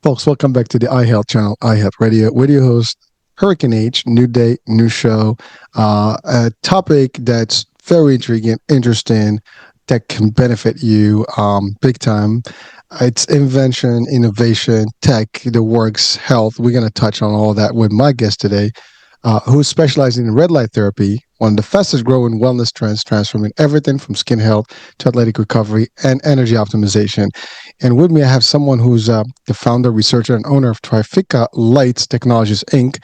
Folks, welcome back to the iHealth channel, iHealth Radio, with your host, Hurricane H. New day, new show. A topic that's very intriguing, interesting, that can benefit you big time. It's invention, innovation, tech, the works, health. We're going to touch on all that with my guest today, who's specializing in red light therapy, one of the fastest growing wellness trends, transforming everything from skin health to athletic recovery and energy optimization. And with me, I have someone who's the founder, researcher, and owner of Trifecta Lights Technologies Inc.,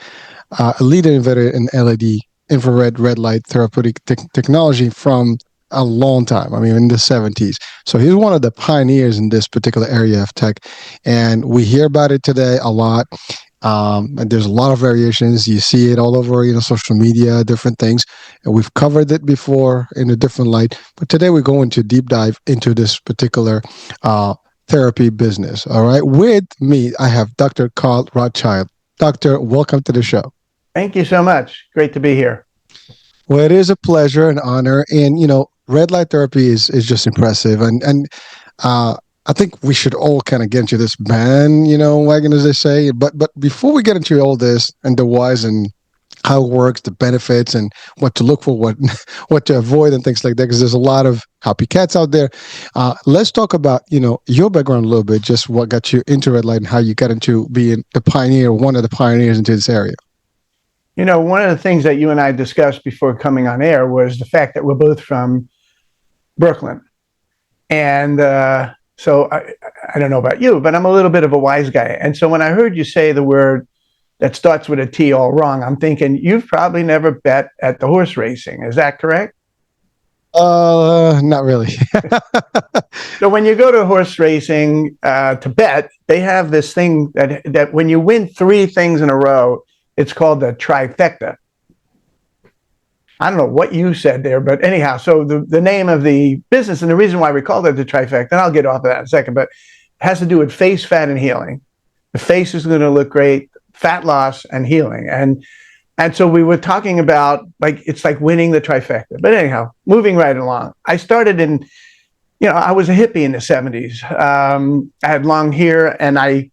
a leader inventor in LED, infrared red light therapeutic technology from a long time. I mean, in the 70s. So he's one of the pioneers in this particular area of tech. And we hear about it today a lot. And there's a lot of variations. You see it all over, social media, different things. And we've covered it before in a different light. But today we're going to deep dive into this particular therapy business. All right. With me, I have Dr. Carl Rothschild. Doctor, welcome to the show. Thank you so much. Great to be here. Well, it is a pleasure and honor. And, red light therapy is just impressive. I think we should all kind of get into this bandwagon, as they say. But before we get into all this and the whys and how it works, the benefits, and what to look for, what to avoid, and things like that, because there's a lot of copycats out there. Let's talk about your background a little bit, just what got you into red light and how you got into being the pioneer, one of the pioneers into this area. One of the things that you and I discussed before coming on air was the fact that we're both from Brooklyn, and so I don't know about you, but I'm a little bit of a wise guy. And so when I heard you say the word that starts with a T all wrong, I'm thinking you've probably never bet at the horse racing. Is that correct? Not really. So when you go to horse racing to bet, they have this thing that when you win three things in a row, it's called the trifecta. I don't know what you said there, but anyhow, so the name of the business and the reason why we called it the trifecta, and I'll get off of that in a second, but it has to do with face, fat, and healing. The face is going to look great, fat loss, and healing. And so we were talking about, it's like winning the trifecta. But anyhow, moving right along. I started I was a hippie in the 70s. I had long hair, and I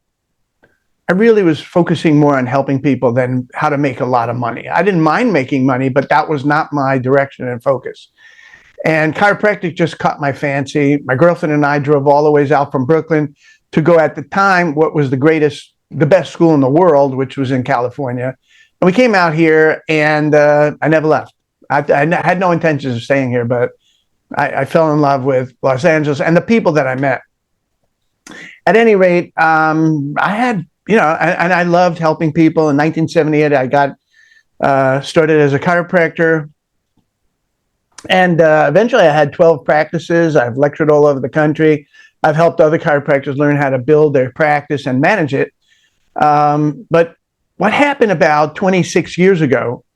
really was focusing more on helping people than how to make a lot of money. I didn't mind making money, but that was not my direction and focus. And chiropractic just caught my fancy. My girlfriend and I drove all the ways out from Brooklyn to go, at the time, what was the best school in the world, which was in California. And we came out here, and I never left. I had no intentions of staying here, but I fell in love with Los Angeles and the people that I met. At any rate, I had and I loved helping people. In 1978, I got started as a chiropractor. And eventually I had 12 practices. I've lectured all over the country. I've helped other chiropractors learn how to build their practice and manage it. But what happened about 26 years ago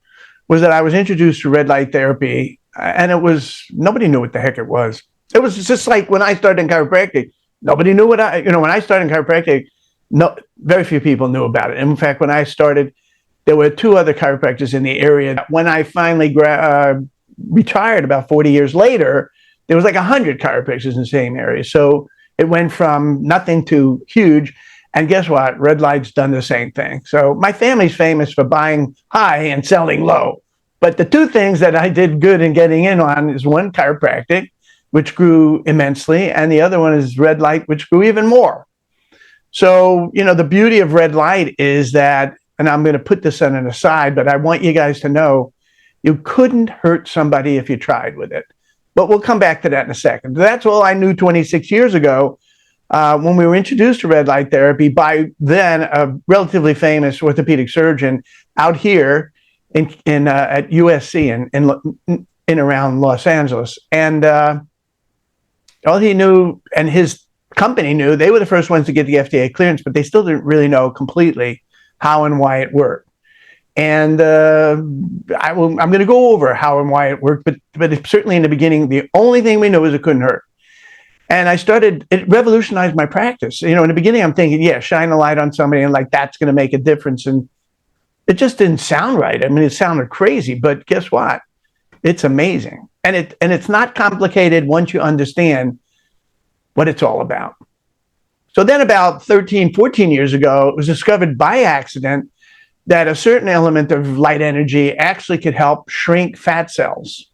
was that I was introduced to red light therapy, and nobody knew what the heck it was. It was just like when I started in chiropractic, nobody knew when I started in chiropractic, no, very few people knew about it. In fact, when I started, there were two other chiropractors in the area. When I finally retired about 40 years later, there was like 100 chiropractors in the same area. So it went from nothing to huge. And guess what? Red light's done the same thing. So my family's famous for buying high and selling low. But the two things that I did good in getting in on is one, chiropractic, which grew immensely, and the other one is red light, which grew even more. So, the beauty of red light is that, and I'm going to put this on an aside, but I want you guys to know you couldn't hurt somebody if you tried with it. But we'll come back to that in a second. That's all I knew 26 years ago when we were introduced to red light therapy by then a relatively famous orthopedic surgeon out here at USC in around Los Angeles. And all he knew, and his company knew, they were the first ones to get the FDA clearance, but they still didn't really know completely how and why it worked. And I'm going to go over how and why it worked, but certainly in the beginning, the only thing we knew was it couldn't hurt. And it revolutionized my practice. In the beginning, I'm thinking, yeah, shine a light on somebody and that's going to make a difference. And it just didn't sound right. I mean, it sounded crazy, but guess what? It's amazing. And it's not complicated once you understand what it's all about. So then about 13, 14 years ago, it was discovered by accident that a certain element of light energy actually could help shrink fat cells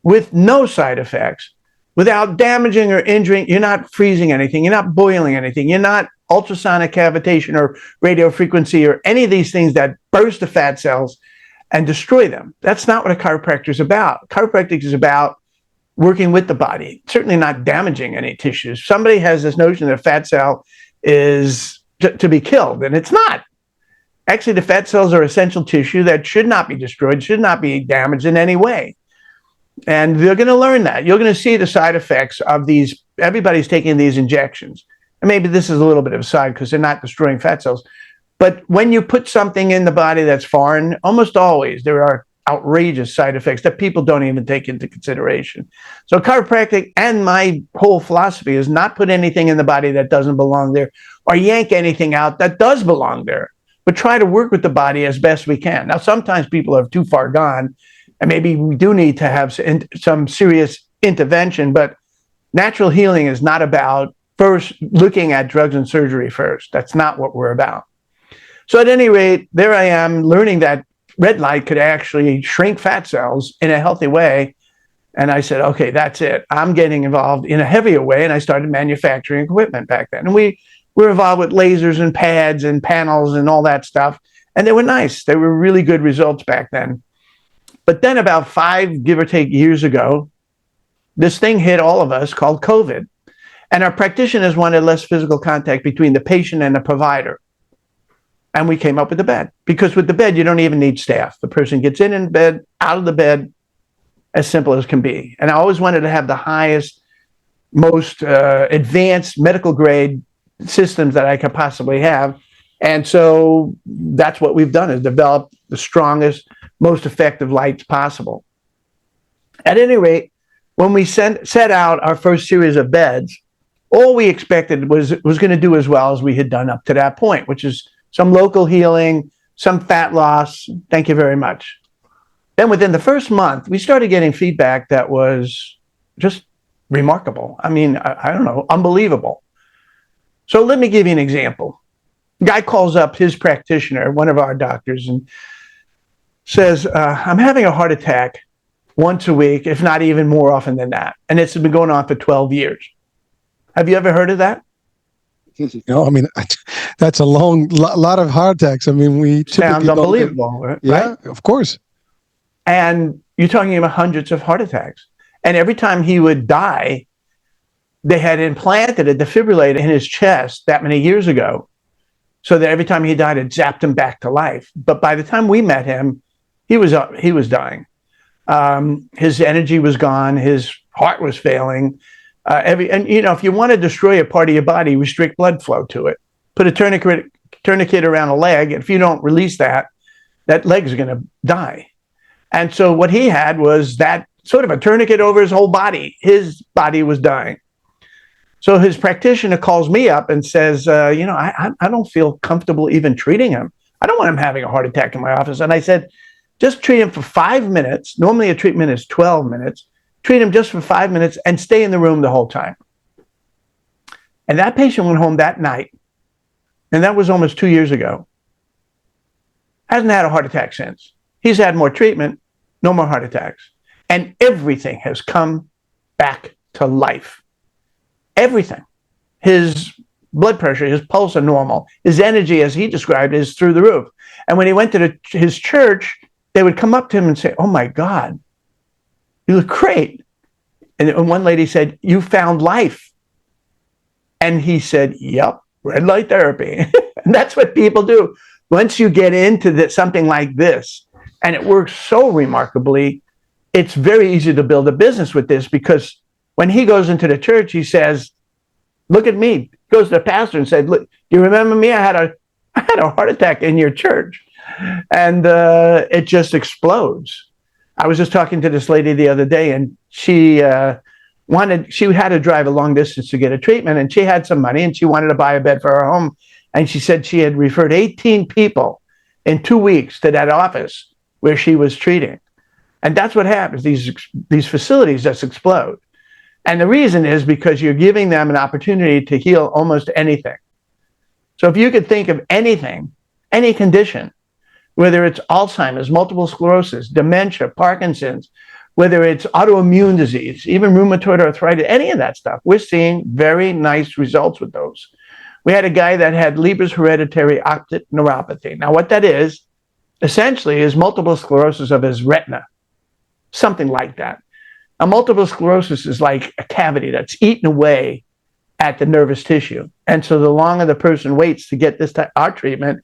with no side effects, without damaging or injuring. You're not freezing anything. You're not boiling anything. You're not ultrasonic cavitation or radio frequency or any of these things that burst the fat cells and destroy them. That's not what a chiropractor is about. Chiropractic is about working with the body, certainly not damaging any tissues. Somebody has this notion that a fat cell is to be killed, and it's not. Actually, the fat cells are essential tissue that should not be destroyed, should not be damaged in any way. And they're going to learn that. You're going to see the side effects of these. Everybody's taking these injections. And maybe this is a little bit of a side because they're not destroying fat cells. But when you put something in the body that's foreign, almost always there are outrageous side effects that people don't even take into consideration. So chiropractic and my whole philosophy is not put anything in the body that doesn't belong there or yank anything out that does belong there, but try to work with the body as best we can. Now, sometimes people are too far gone, and maybe we do need to have some serious intervention, but natural healing is not about first looking at drugs and surgery first. That's not what we're about. So at any rate, there I am learning that red light could actually shrink fat cells in a healthy way. And I said, okay, that's it. I'm getting involved in a heavier way. And I started manufacturing equipment back then. And we were involved with lasers and pads and panels and all that stuff. And they were nice. They were really good results back then. But then about 5, give or take, years ago, this thing hit all of us called COVID. And our practitioners wanted less physical contact between the patient and the provider. And we came up with the bed. Because with the bed, you don't even need staff. The person gets in bed, out of the bed, as simple as can be. And I always wanted to have the highest, most advanced medical grade systems that I could possibly have. And so that's what we've done, is develop the strongest, most effective lights possible. At any rate, when we set out our first series of beds, all we expected was going to do as well as we had done up to that point, which is some local healing, some fat loss. Thank you very much. Then within the first month, we started getting feedback that was just remarkable. I mean, I don't know, unbelievable. So let me give you an example. Guy calls up his practitioner, one of our doctors, and says, I'm having a heart attack once a week, if not even more often than that. And it's been going on for 12 years. Have you ever heard of that? No, I mean, that's a lot of heart attacks. I mean, we sounds unbelievable, right? Yeah, of course. And you're talking about hundreds of heart attacks. And every time he would die, they had implanted a defibrillator in his chest that many years ago, so that every time he died, it zapped him back to life. But by the time we met him, he was dying. His energy was gone. His heart was failing. And if you want to destroy a part of your body, restrict blood flow to it. Put a tourniquet around a leg. And if you don't release that leg's going to die. And so what he had was that sort of a tourniquet over his whole body. His body was dying. So his practitioner calls me up and says, I don't feel comfortable even treating him. I don't want him having a heart attack in my office. And I said, just treat him for 5 minutes. Normally a treatment is 12 minutes. Treat him just for 5 minutes and stay in the room the whole time. And that patient went home that night. And that was almost 2 years ago. Hasn't had a heart attack since. He's had more treatment, no more heart attacks. And everything has come back to life. Everything. His blood pressure, his pulse are normal. His energy, as he described, is through the roof. And when he went to his church, they would come up to him and say, oh my God, you look great. And one lady said, you found life. And he said, yep, red light therapy. And that's what people do. Once you get into something like this, and it works so remarkably, it's very easy to build a business with this, because when he goes into the church, he says, look at me. He goes to the pastor and said, look, you remember me? I had a heart attack in your church. And it just explodes. I was just talking to this lady the other day, and she had to drive a long distance to get a treatment, and she had some money, and she wanted to buy a bed for her home. And she said she had referred 18 people in 2 weeks to that office where she was treating. And that's what happens. These facilities just explode. And the reason is because you're giving them an opportunity to heal almost anything. So if you could think of anything, any condition, whether it's Alzheimer's, multiple sclerosis, dementia, Parkinson's, whether it's autoimmune disease, even rheumatoid arthritis, any of that stuff, we're seeing very nice results with those. We had a guy that had Leber's hereditary optic neuropathy. Now, what that is, essentially, is multiple sclerosis of his retina, something like that. Now, multiple sclerosis is like a cavity that's eaten away at the nervous tissue. And so the longer the person waits to get our treatment,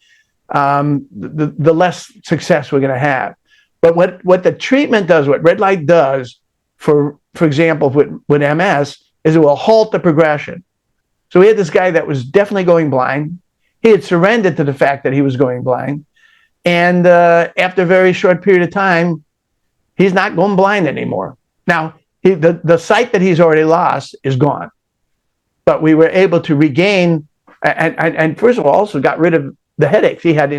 the less success we're going to have. But what the treatment does, what red light does, for example, with MS, is it will halt the progression. So we had this guy that was definitely going blind. He had surrendered to the fact that he was going blind. And after a very short period of time, he's not going blind anymore. Now, the sight that he's already lost is gone. But we were able to regain, and first of all, also got rid of the headaches. He had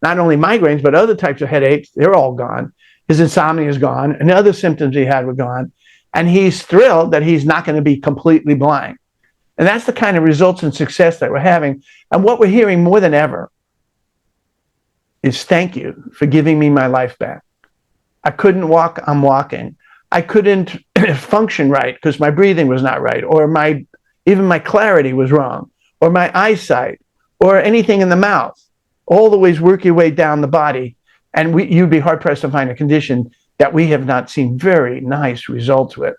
not only migraines, but other types of headaches. They're all gone. His insomnia is gone, and the other symptoms he had were gone. And he's thrilled that he's not going to be completely blind. And that's the kind of results and success that we're having. And what we're hearing more than ever is thank you for giving me my life back. I couldn't walk, I'm walking. I couldn't function right because my breathing was not right, or even my clarity was wrong, or my eyesight, or anything in the mouth. All the ways work your way down the body, and you'd be hard-pressed to find a condition that we have not seen very nice results with.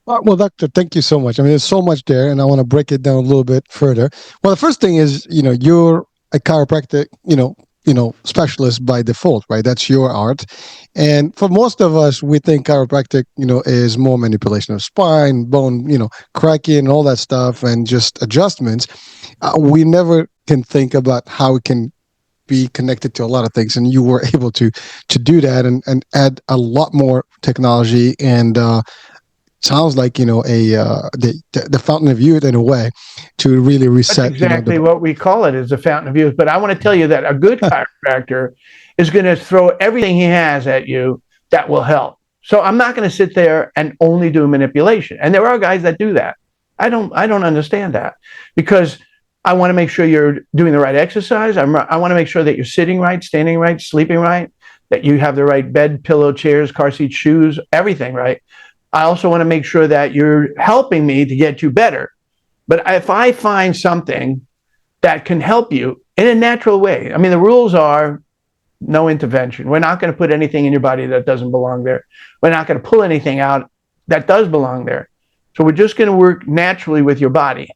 Well, doctor, thank you so much. I mean, there's so much there, and I want to break it down a little bit further. Well, the first thing is, you're a chiropractic, specialist by default, right? That's your art. And for most of us, we think chiropractic, is more manipulation of spine, bone, cracking, and all that stuff, and just adjustments. We never can think about how it can be connected to a lot of things, and you were able to do that and add a lot more technology and sounds like the fountain of youth in a way to really reset. That's exactly what we call it, is the fountain of youth. But I want to tell you that a good chiropractor is going to throw everything he has at you that will help. So I'm not going to sit there and only do manipulation. And there are guys that do that. I don't understand that, because I want to make sure you're doing the right exercise. I want to make sure that you're sitting right, standing right, sleeping right, that you have the right bed, pillow, chairs, car seats, shoes, everything right. I also want to make sure that you're helping me to get you better. But if I find something that can help you in a natural way, I mean, the rules are no intervention. We're not going to put anything in your body that doesn't belong there. We're not going to pull anything out that does belong there. So we're just going to work naturally with your body.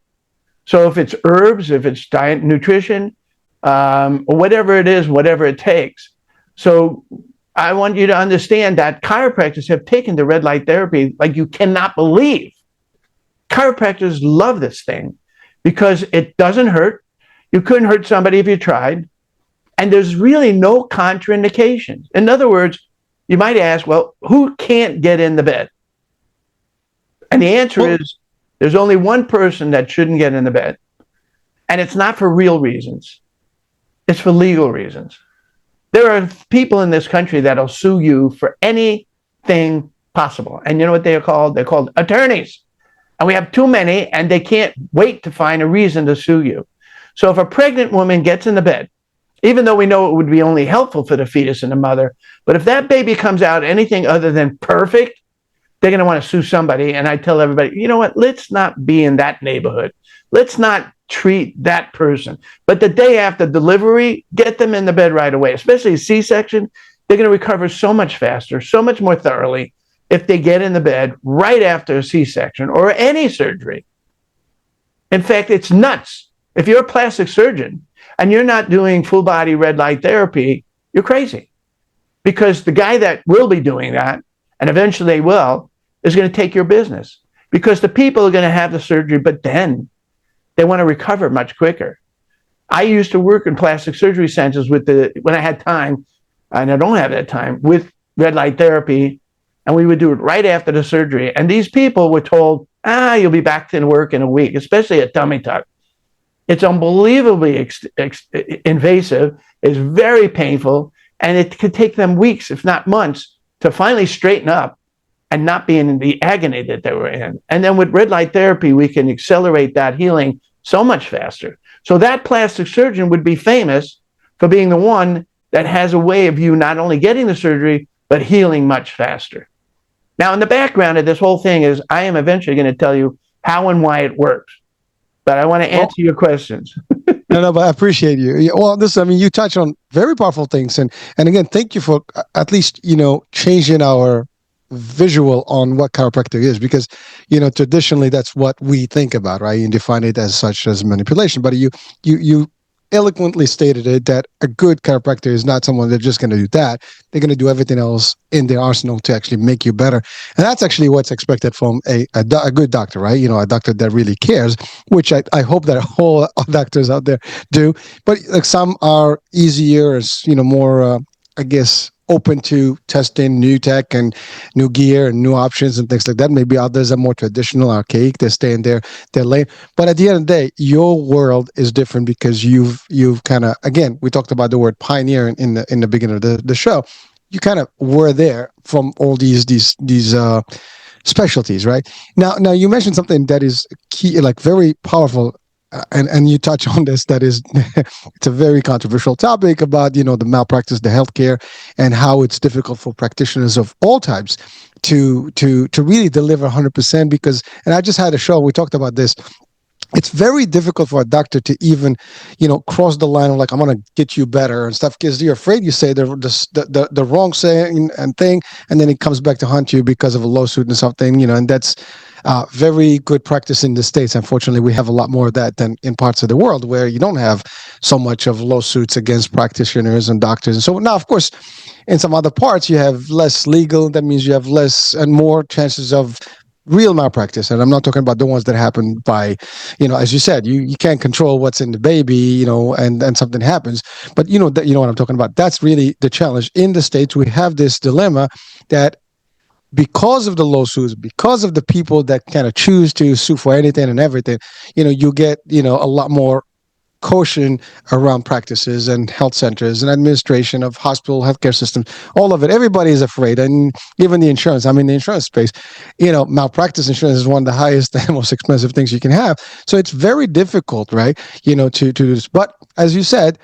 So if it's herbs, if it's diet, nutrition, or whatever it is, whatever it takes. So I want you to understand that chiropractors have taken the red light therapy like you cannot believe. Chiropractors love this thing because it doesn't hurt. You couldn't hurt somebody if you tried. And there's really no contraindications. In other words, you might ask, well, who can't get in the bed? And the answer is there's only one person that shouldn't get in the bed. And it's not for real reasons. It's for legal reasons. There are people in this country that'll sue you for anything possible. And you know what they are called? They're called attorneys. And we have too many, and they can't wait to find a reason to sue you. So if a pregnant woman gets in the bed, even though we know it would be only helpful for the fetus and the mother, but if that baby comes out anything other than perfect, they're going to want to sue somebody. And I tell everybody, you know what? Let's not be in that neighborhood. Let's not treat that person. But the day after delivery, get them in the bed right away, especially a C-section. They're going to recover so much faster, so much more thoroughly if they get in the bed right after a C-section or any surgery. In fact, it's nuts. If you're a plastic surgeon and you're not doing full body red light therapy, you're crazy. Because the guy that will be doing that, and eventually they will, is going to take your business. Because the people are going to have the surgery, but then they want to recover much quicker. I used to work in plastic surgery centers when I had time, and I don't have that time, with red light therapy, and we would do it right after the surgery. And these people were told, you'll be back to work in a week, especially a tummy tuck. It's unbelievably invasive, it's very painful, and it could take them weeks, if not months, to finally straighten up and not being in the agony that they were in. And then with red light therapy, we can accelerate that healing so much faster. So that plastic surgeon would be famous for being the one that has a way of you not only getting the surgery, but healing much faster. Now, in the background of this whole thing is I am eventually going to tell you how and why it works. But I want to answer your questions. No, but I appreciate you. Well, I mean, you touch on very powerful things, and again, thank you for at least changing our visual on what chiropractic is, because traditionally that's what we think about, right? You define it as such as manipulation, but you eloquently stated it that a good chiropractor is not someone that's just going to do that. They're going to do everything else in their arsenal to actually make you better. And that's actually what's expected from a good doctor, right? A doctor that really cares, which I hope that all doctors out there do. But like, some are easier, more, I guess, open to testing new tech and new gear and new options and things like that. Maybe others are more traditional, archaic. They stay in their lane. But at the end of the day, your world is different because you've kind of, again, we talked about the word pioneer in the beginning of the show. You kind of were there from all these specialties, right? Now you mentioned something that is key, like very powerful. And you touch on this, that is it's a very controversial topic about the malpractice, the healthcare, and how it's difficult for practitioners of all types to really deliver 100%. Because, and I just had a show, we talked about this, it's very difficult for a doctor to even cross the line of like, I'm going to get you better and stuff, because you're afraid you say the wrong saying and thing, and then it comes back to haunt you because of a lawsuit and something, and that's very good practice in the States. Unfortunately, we have a lot more of that than in parts of the world where you don't have so much of lawsuits against practitioners and doctors. And so now, of course, in some other parts, you have less legal. That means you have less and more chances of real malpractice. And I'm not talking about the ones that happen by, as you said, you can't control what's in the baby, and something happens. But you know what I'm talking about. That's really the challenge. In the States, we have this dilemma that because of the lawsuits, because of the people that kind of choose to sue for anything and everything, you get, a lot more caution around practices and health centers and administration of hospital healthcare systems, all of it. Everybody is afraid. And even the insurance, I'm in the insurance space, malpractice insurance is one of the highest and most expensive things you can have. So it's very difficult, right? To do this. But as you said,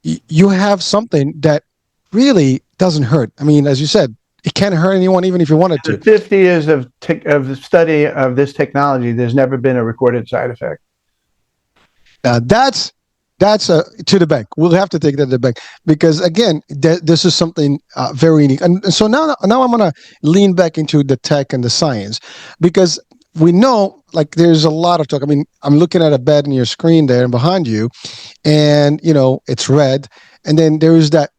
you have something that really doesn't hurt. I mean, as you said, it can't hurt anyone, even if you wanted to. In 50 years of the study of this technology, there's never been a recorded side effect. That's to the bank. We'll have to take that to the bank because, again, this is something very unique. And so now I'm going to lean back into the tech and the science, because we know, like, there's a lot of talk. I mean, I'm looking at a bed in your screen there and behind you, and it's red, and then there is that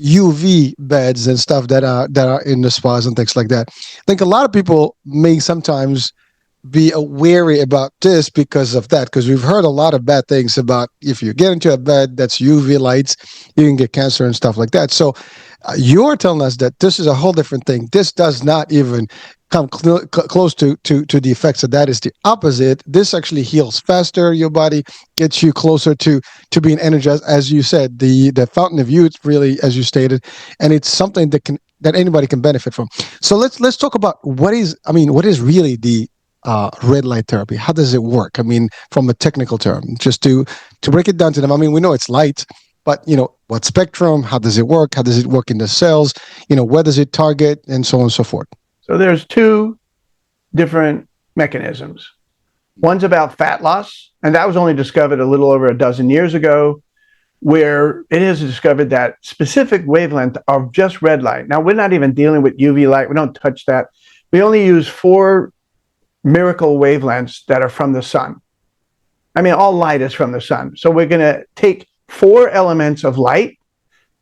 UV beds and stuff that are in the spas and things like that. I think a lot of people may sometimes be wary about this because of that, because we've heard a lot of bad things about if you get into a bed that's UV lights, you can get cancer and stuff like that. So you're telling us that this is a whole different thing. This does not even come close to the effects of that. Is the opposite. This actually heals faster your body, gets you closer to being energized. As you said, the fountain of youth, really, as you stated, and it's something that anybody can benefit from. So let's talk about what is really the red light therapy. How does it work? I mean, from a technical term, just to break it down to them. I mean, we know it's light, but what spectrum? How does it work? How does it work in the cells? Where does it target, and so on and so forth. So there's two different mechanisms. One's about fat loss, and that was only discovered a little over a dozen years ago, where it is discovered that specific wavelength of just red light. Now, we're not even dealing with UV light. We don't touch that. We only use 4 miracle wavelengths that are from the sun. I mean, all light is from the sun. So we're going to take 4 elements of light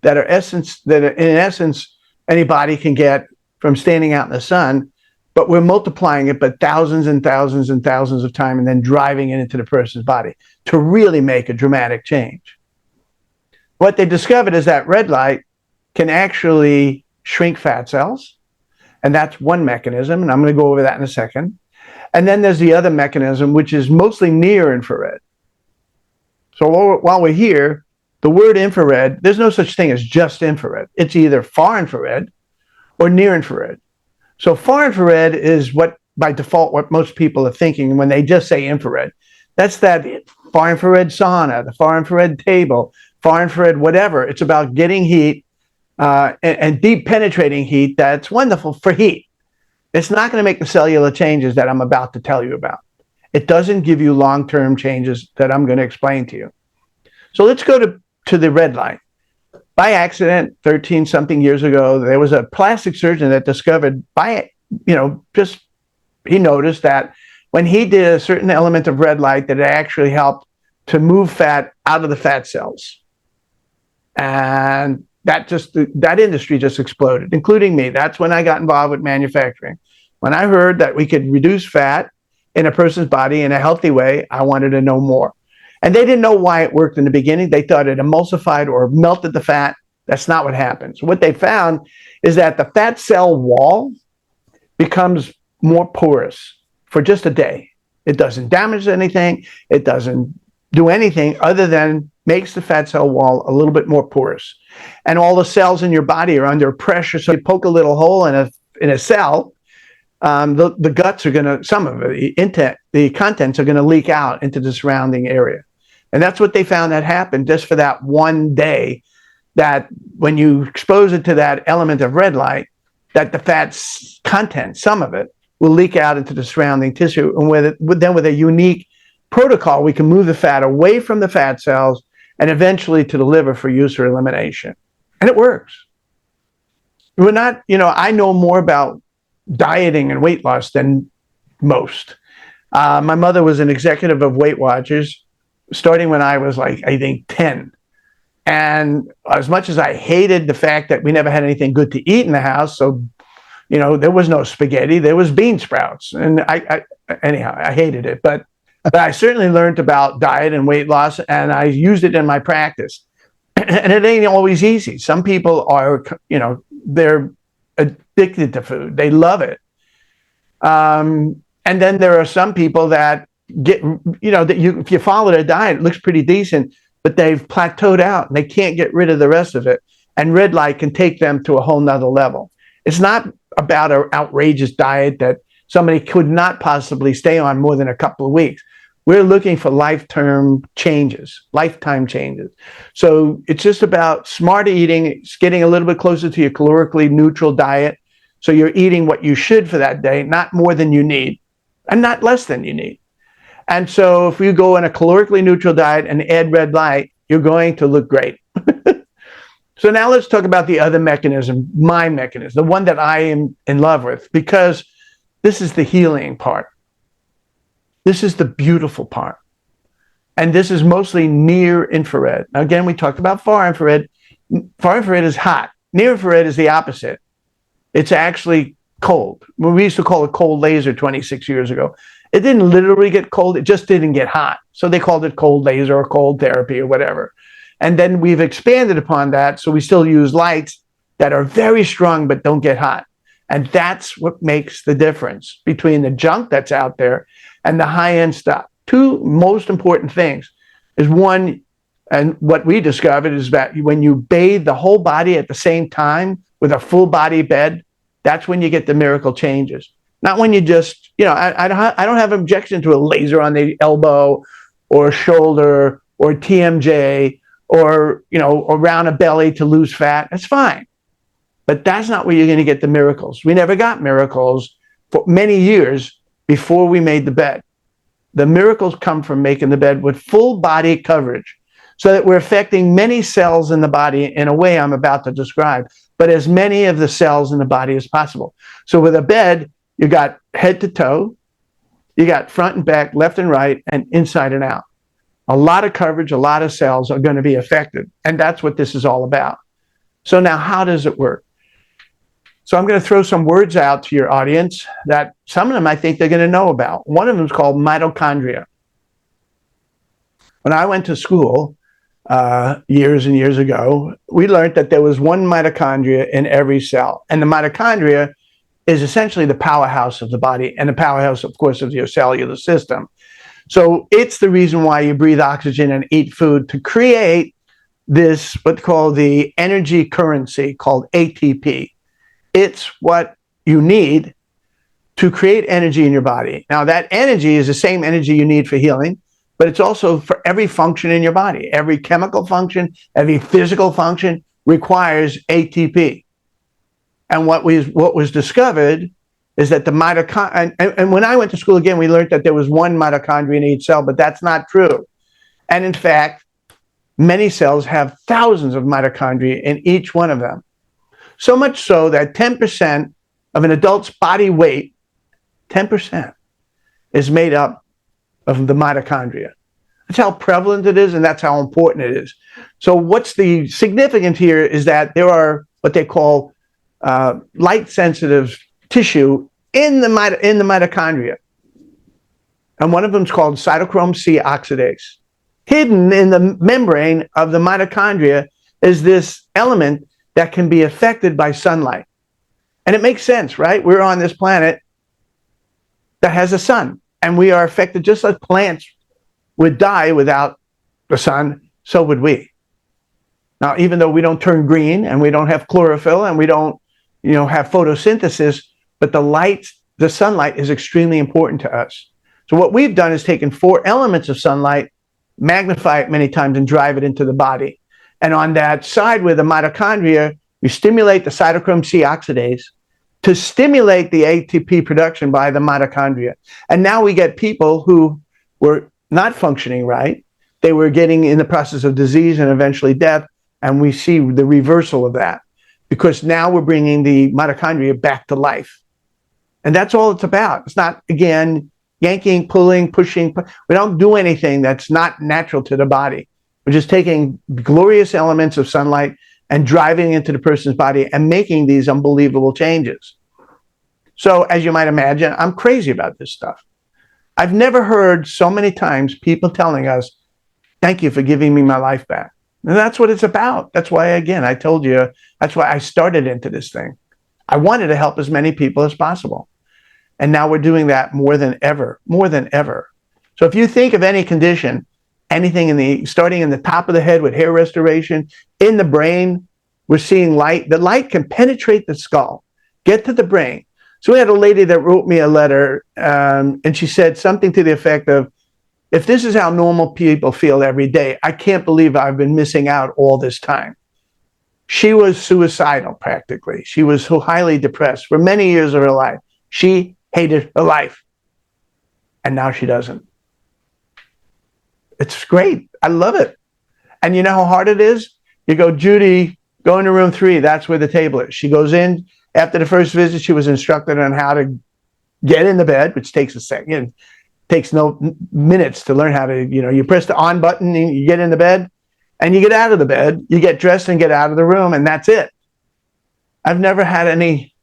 that are in essence any body can get from standing out in the sun, but we're multiplying it by thousands and thousands and thousands of times and then driving it into the person's body to really make a dramatic change. What they discovered is that red light can actually shrink fat cells, and that's one mechanism, and I'm going to go over that in a second. And then there's the other mechanism, which is mostly near infrared. So while we're here, the word infrared, there's no such thing as just infrared. It's either far infrared or near infrared. So far infrared is what, by default, what most people are thinking when they just say infrared. That's that far infrared sauna, the far infrared table, far infrared whatever. It's about getting heat and deep penetrating heat that's wonderful for heat. It's not going to make the cellular changes that I'm about to tell you about. It doesn't give you long-term changes that I'm going to explain to you. So let's go to the red light. By accident, 13 something years ago, there was a plastic surgeon that discovered he noticed that when he did a certain element of red light, that it actually helped to move fat out of the fat cells. And that industry just exploded, including me. That's when I got involved with manufacturing. When I heard that we could reduce fat in a person's body in a healthy way, I wanted to know more. And they didn't know why it worked in the beginning. They thought it emulsified or melted the fat. That's not what happens. What they found is that the fat cell wall becomes more porous for just a day. It doesn't damage anything. It doesn't do anything other than makes the fat cell wall a little bit more porous. And all the cells in your body are under pressure. So you poke a little hole in a cell, the guts are going to, some of it, the contents are going to leak out into the surrounding area. And that's what they found that happened just for that one day, that when you expose it to that element of red light, that the fat's content, some of it, will leak out into the surrounding tissue. And with a unique protocol, we can move the fat away from the fat cells and eventually to the liver for use or elimination. And it works. We're not, I know more about dieting and weight loss than most. My mother was an executive of Weight Watchers, starting when I was I think 10. And as much as I hated the fact that we never had anything good to eat in the house, so, there was no spaghetti, there was bean sprouts. And I hated it. But I certainly learned about diet and weight loss, and I used it in my practice. And it ain't always easy. Some people are, they're addicted to food. They love it. And then there are some people that get, if you follow their diet, it looks pretty decent, but they've plateaued out and they can't get rid of the rest of it. And red light can take them to a whole nother level. It's not about an outrageous diet that somebody could not possibly stay on more than a couple of weeks. We're looking for lifetime changes. So it's just about smart eating. It's getting a little bit closer to your calorically neutral diet. So you're eating what you should for that day, not more than you need and not less than you need. And so if you go on a calorically neutral diet and add red light, you're going to look great. So now let's talk about the other mechanism, my mechanism, the one that I am in love with, because this is the healing part. This is the beautiful part. And this is mostly near infrared. Now, again, we talked about far infrared. Far infrared is hot. Near infrared is the opposite. It's actually cold. We used to call it cold laser 26 years ago. It didn't literally get cold. It just didn't get hot. So they called it cold laser or cold therapy or whatever. And then we've expanded upon that. So we still use lights that are very strong but don't get hot. And that's what makes the difference between the junk that's out there and the high-end stuff. Two most important things is one, and what we discovered is that when you bathe the whole body at the same time with a full body bed, that's when you get the miracle changes. Not when you just, I don't have an objection to a laser on the elbow or shoulder or TMJ or, around a belly to lose fat. That's fine. But that's not where you're going to get the miracles. We never got miracles for many years before we made the bed. The miracles come from making the bed with full body coverage so that we're affecting many cells in the body in a way I'm about to describe, but as many of the cells in the body as possible. So with a bed, you got head to toe, you got front and back, left and right, and inside and out. A lot of coverage, a lot of cells are going to be affected. And that's what this is all about. So now how does it work? So I'm going to throw some words out to your audience that some of them I think they're going to know about. One of them is called mitochondria. When I went to school years and years ago, we learned that there was one mitochondria in every cell. And the mitochondria is essentially the powerhouse of the body and the powerhouse, of course, of your cellular system. So it's the reason why you breathe oxygen and eat food to create this, what's called the energy currency called ATP. It's what you need to create energy in your body. Now, that energy is the same energy you need for healing, but it's also for every function in your body. Every chemical function, every physical function requires ATP. And what was discovered is that the mitochondria, and when I went to school again, we learned that there was one mitochondria in each cell, but that's not true. And in fact, many cells have thousands of mitochondria in each one of them. So much so that 10% of an adult's body weight, 10%, is made up of the mitochondria. That's how prevalent it is, and that's how important it is. So what's the significance here is that there are what they call light-sensitive tissue in the mitochondria. And one of them is called cytochrome C oxidase. Hidden in the membrane of the mitochondria is this element that can be affected by sunlight. And it makes sense, right? We're on this planet that has a sun, and we are affected just like plants would die without the sun, so would we. Now, even though we don't turn green and we don't have chlorophyll and we don't, have photosynthesis, but the sunlight is extremely important to us. So what we've done is taken 4 elements of sunlight, magnify it many times, and drive it into the body. And on that side with the mitochondria, we stimulate the cytochrome C oxidase to stimulate the ATP production by the mitochondria. And now we get people who were not functioning right. They were getting in the process of disease and eventually death. And we see the reversal of that because now we're bringing the mitochondria back to life. And that's all it's about. It's not, again, yanking, pulling, pushing. We don't do anything that's not natural to the body. We're just taking glorious elements of sunlight and driving into the person's body and making these unbelievable changes. So as you might imagine, I'm crazy about this stuff. I've never heard so many times people telling us, thank you for giving me my life back. And that's what it's about. That's why, again, I told you, that's why I started into this thing. I wanted to help as many people as possible. And now we're doing that more than ever. So if you think of any condition, anything starting in the top of the head with hair restoration, in the brain, we're seeing light. The light can penetrate the skull, get to the brain. So we had a lady that wrote me a letter, and she said something to the effect of, if this is how normal people feel every day, I can't believe I've been missing out all this time. She was suicidal, practically. She was so highly depressed for many years of her life. She hated her life. And now she doesn't. It's great. I love it. And you know how hard it is? You go, Judy, go into room 3. That's where the table is. She goes in. After the first visit, she was instructed on how to get in the bed, which takes a second. It takes no minutes to learn how to, you press the on button, and you get in the bed, and you get out of the bed. You get dressed and get out of the room, and that's it. I've never had any,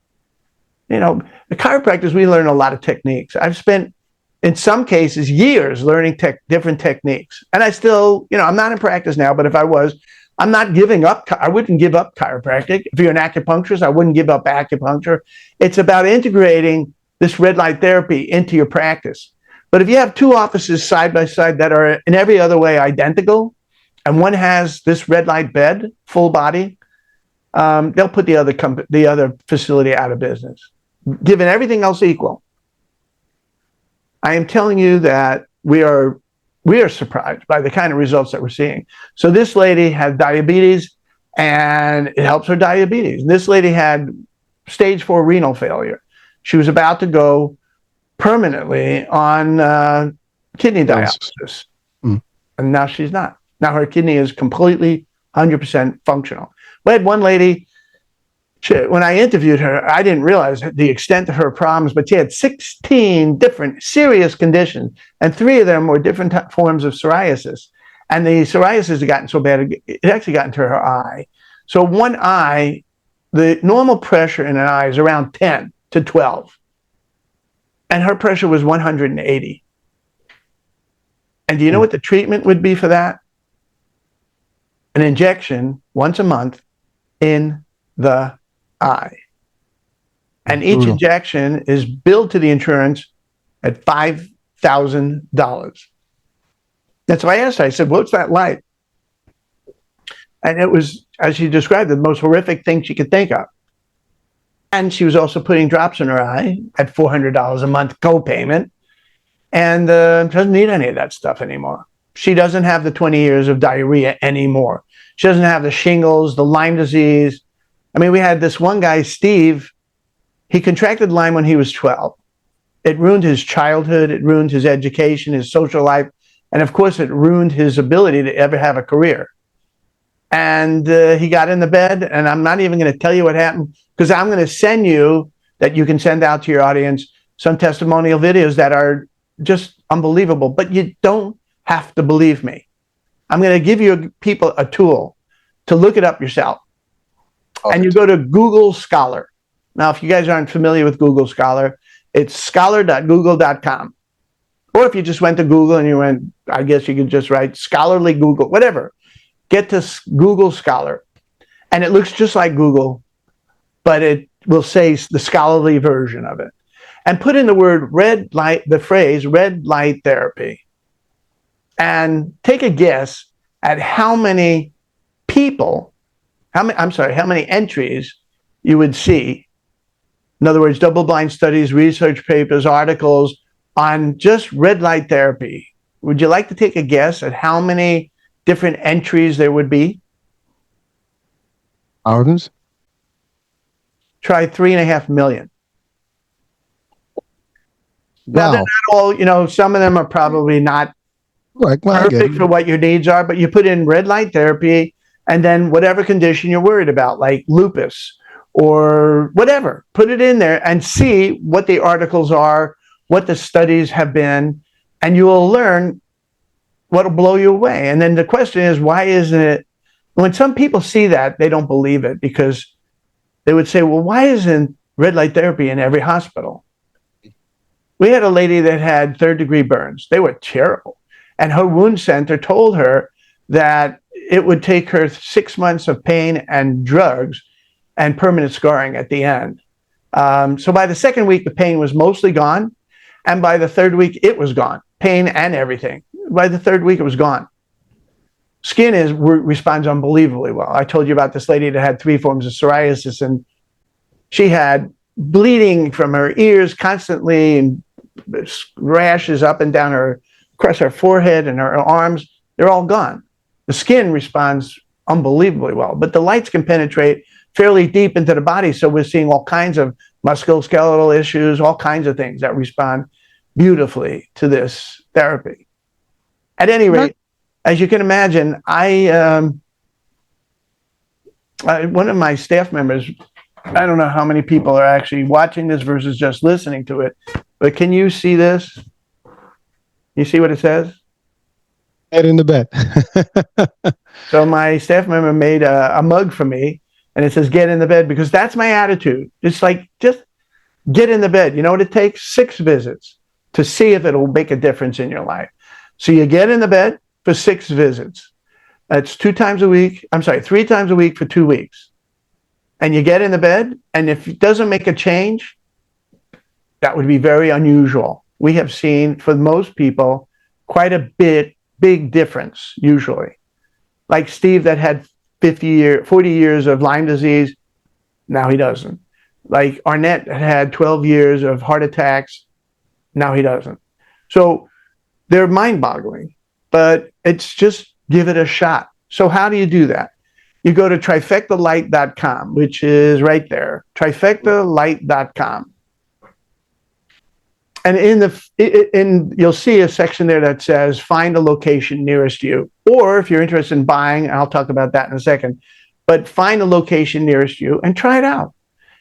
the chiropractors, we learn a lot of techniques. I've spent, in some cases, years learning different techniques. And I still, I'm not in practice now, but if I was, I'm not giving up. I wouldn't give up chiropractic. If you're an acupuncturist, I wouldn't give up acupuncture. It's about integrating this red light therapy into your practice. But if you have 2 offices side by side that are in every other way identical, and one has this red light bed, full body, they'll put the other facility out of business, given everything else equal. I am telling you that we are surprised by the kind of results that we're seeing. So this lady had diabetes, and it helps her diabetes. This lady had stage 4 renal failure. She was about to go permanently on kidney dialysis. And now she's not. Now her kidney is completely 100% functional. We had one lady, when I interviewed her, I didn't realize the extent of her problems, but she had 16 different serious conditions, and 3 of them were different forms of psoriasis. And the psoriasis had gotten so bad, it actually got into her eye. So one eye, the normal pressure in an eye is around 10 to 12. And her pressure was 180. And do you know what the treatment would be for that? An injection once a month in the eye. And each injection is billed to the insurance at $5,000. That's why I asked her, I said, what's that like? And it was, as she described, the most horrific thing she could think of. And she was also putting drops in her eye at $400 a month co-payment, and doesn't need any of that stuff anymore. She doesn't have the 20 years of diarrhea anymore. She doesn't have the shingles, the Lyme disease. I mean, we had this one guy, Steve, he contracted Lyme when he was 12. It ruined his childhood, it ruined his education, his social life, and of course, it ruined his ability to ever have a career. And he got in the bed, and I'm not even going to tell you what happened, because I'm going to send you, that you can send out to your audience, some testimonial videos that are just unbelievable, but you don't have to believe me. I'm going to give you people a tool to look it up yourself. And you go to Google Scholar. Now, if you guys aren't familiar with Google Scholar, it's scholar.google.com. Or if you just went to Google and you went, I guess you could just write scholarly Google, whatever. Get to Google Scholar. And it looks just like Google, but it will say the scholarly version of it. And put in the word red light, the phrase red light therapy. And take a guess at how many people, how many entries you would see. In other words, double-blind studies, research papers, articles on just red light therapy. Would you like to take a guess at how many different entries there would be? Thousands? Try 3.5 million. Wow. Now, they're not all, some of them are probably not Right. Well, perfect for what your needs are, but you put in red light therapy and then whatever condition you're worried about, like lupus or whatever, put it in there and see what the articles are, what the studies have been, and you will learn what will blow you away. And then the question is, why isn't it, when some people see that, they don't believe it, because they would say, well, why isn't red light therapy in every hospital? We had a lady that had third-degree burns. They were terrible. And her wound center told her that it would take her 6 months of pain and drugs and permanent scarring at the end. So by the second week, the pain was mostly gone. And by the third week, it was gone. Pain and everything. By the third week, it was gone. Skin responds unbelievably well. I told you about this lady that had 3 forms of psoriasis, and she had bleeding from her ears constantly and rashes up and down across her forehead and her arms. They're all gone. The skin responds unbelievably well, but the lights can penetrate fairly deep into the body. So we're seeing all kinds of musculoskeletal issues, all kinds of things that respond beautifully to this therapy. At any rate, as you can imagine, one of my staff members, I don't know how many people are actually watching this versus just listening to it, but can you see this? You see what it says? Head in the bed. So my staff member made a mug for me, and it says, get in the bed, because that's my attitude. It's like, just get in the bed. You know what it takes? 6 visits to see if it'll make a difference in your life. So you get in the bed for 6 visits. That's 3 times a week for 2 weeks. And you get in the bed, and if it doesn't make a change, that would be very unusual. We have seen, for most people, quite a big difference, usually. Like Steve that had 40 years of Lyme disease, now he doesn't. Like Arnett had 12 years of heart attacks, now he doesn't. So they're mind-boggling, but it's just give it a shot. So how do you do that? You go to trifectalight.com, which is right there, trifectalight.com. And you'll see a section there that says find a location nearest you. Or if you're interested in buying, I'll talk about that in a second, but find a location nearest you and try it out.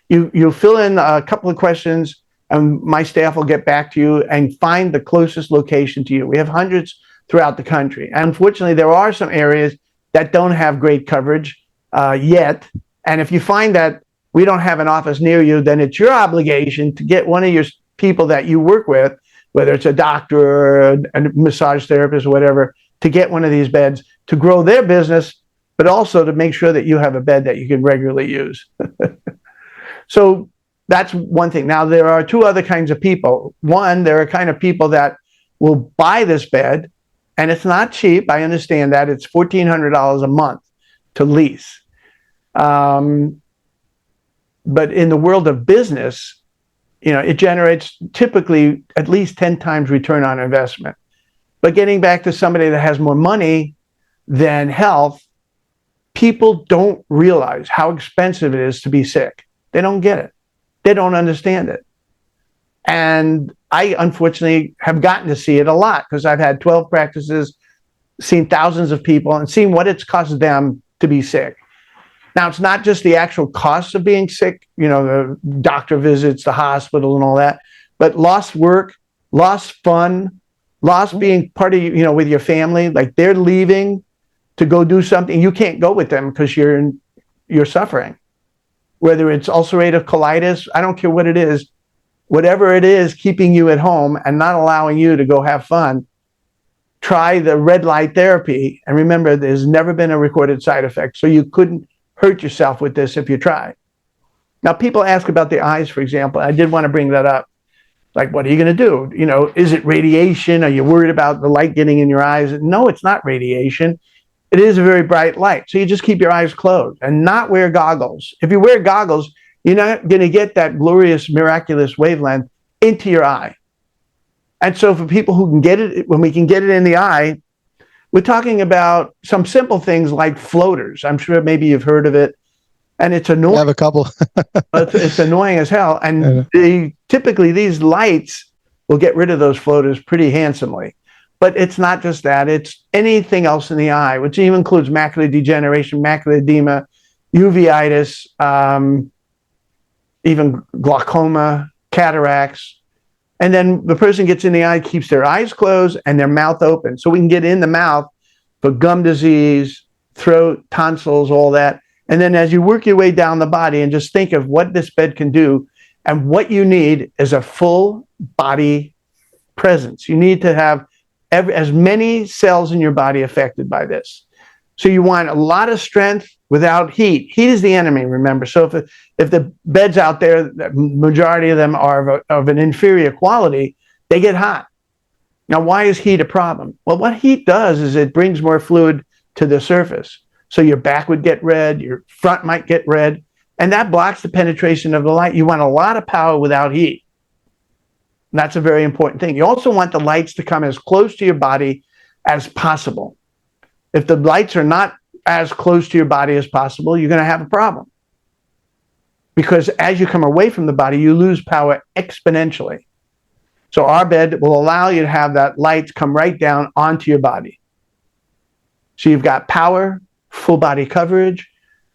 You fill in a couple of questions, and my staff will get back to you and find the closest location to you. We have hundreds throughout the country. And unfortunately, there are some areas that don't have great coverage yet. And if you find that we don't have an office near you, then it's your obligation to get one of your people that you work with, whether it's a doctor or a massage therapist or whatever, to get one of these beds to grow their business, but also to make sure that you have a bed that you can regularly use. So that's one thing. Now, there are 2 other kinds of people. One, there are kind of people that will buy this bed, and it's not cheap. I understand that. It's $1,400 a month to lease. But in the world of business, it generates typically at least 10 times return on investment. But getting back to somebody that has more money than health, people don't realize how expensive it is to be sick. They don't get it. They don't understand it. And I, unfortunately, have gotten to see it a lot because I've had 12 practices, seen thousands of people, and seen what it's cost them to be sick. Now, it's not just the actual cost of being sick, the doctor visits, the hospital, and all that, but lost work, lost fun, lost being part of, with your family. Like they're leaving to go do something. You can't go with them because you're suffering. Whether it's ulcerative colitis, I don't care what it is, whatever it is keeping you at home and not allowing you to go have fun, try the red light therapy. And remember, there's never been a recorded side effect. So you couldn't hurt yourself with this if you try. Now, people ask about the eyes, for example. I did want to bring that up. Like, what are you going to do? Is it radiation? Are you worried about the light getting in your eyes? No, it's not radiation. It is a very bright light. So you just keep your eyes closed and not wear goggles. If you wear goggles, you're not going to get that glorious, miraculous wavelength into your eye. And so for people who can get it, when we can get it in the eye, we're talking about some simple things like floaters. I'm sure maybe you've heard of it. And it's annoying. I have a couple. It's annoying as hell. And typically these lights will get rid of those floaters pretty handsomely. But it's not just that. It's anything else in the eye, which even includes macular degeneration, macular edema, uveitis, even glaucoma, cataracts. And then the person gets in the eye, keeps their eyes closed and their mouth open. So we can get in the mouth for gum disease, throat, tonsils, all that. And then as you work your way down the body and just think of what this bed can do, and what you need is a full body presence. You need to have as many cells in your body affected by this. So you want a lot of strength without heat. Heat is the enemy, remember. So if the beds out there, the majority of them are of an inferior quality, they get hot. Now, why is heat a problem? Well, what heat does is it brings more fluid to the surface. So your back would get red, your front might get red, and that blocks the penetration of the light. You want a lot of power without heat. And that's a very important thing. You also want the lights to come as close to your body as possible. If the lights are not as close to your body as possible, you're going to have a problem. Because as you come away from the body, you lose power exponentially. So our bed will allow you to have that light come right down onto your body. So you've got power, full body coverage.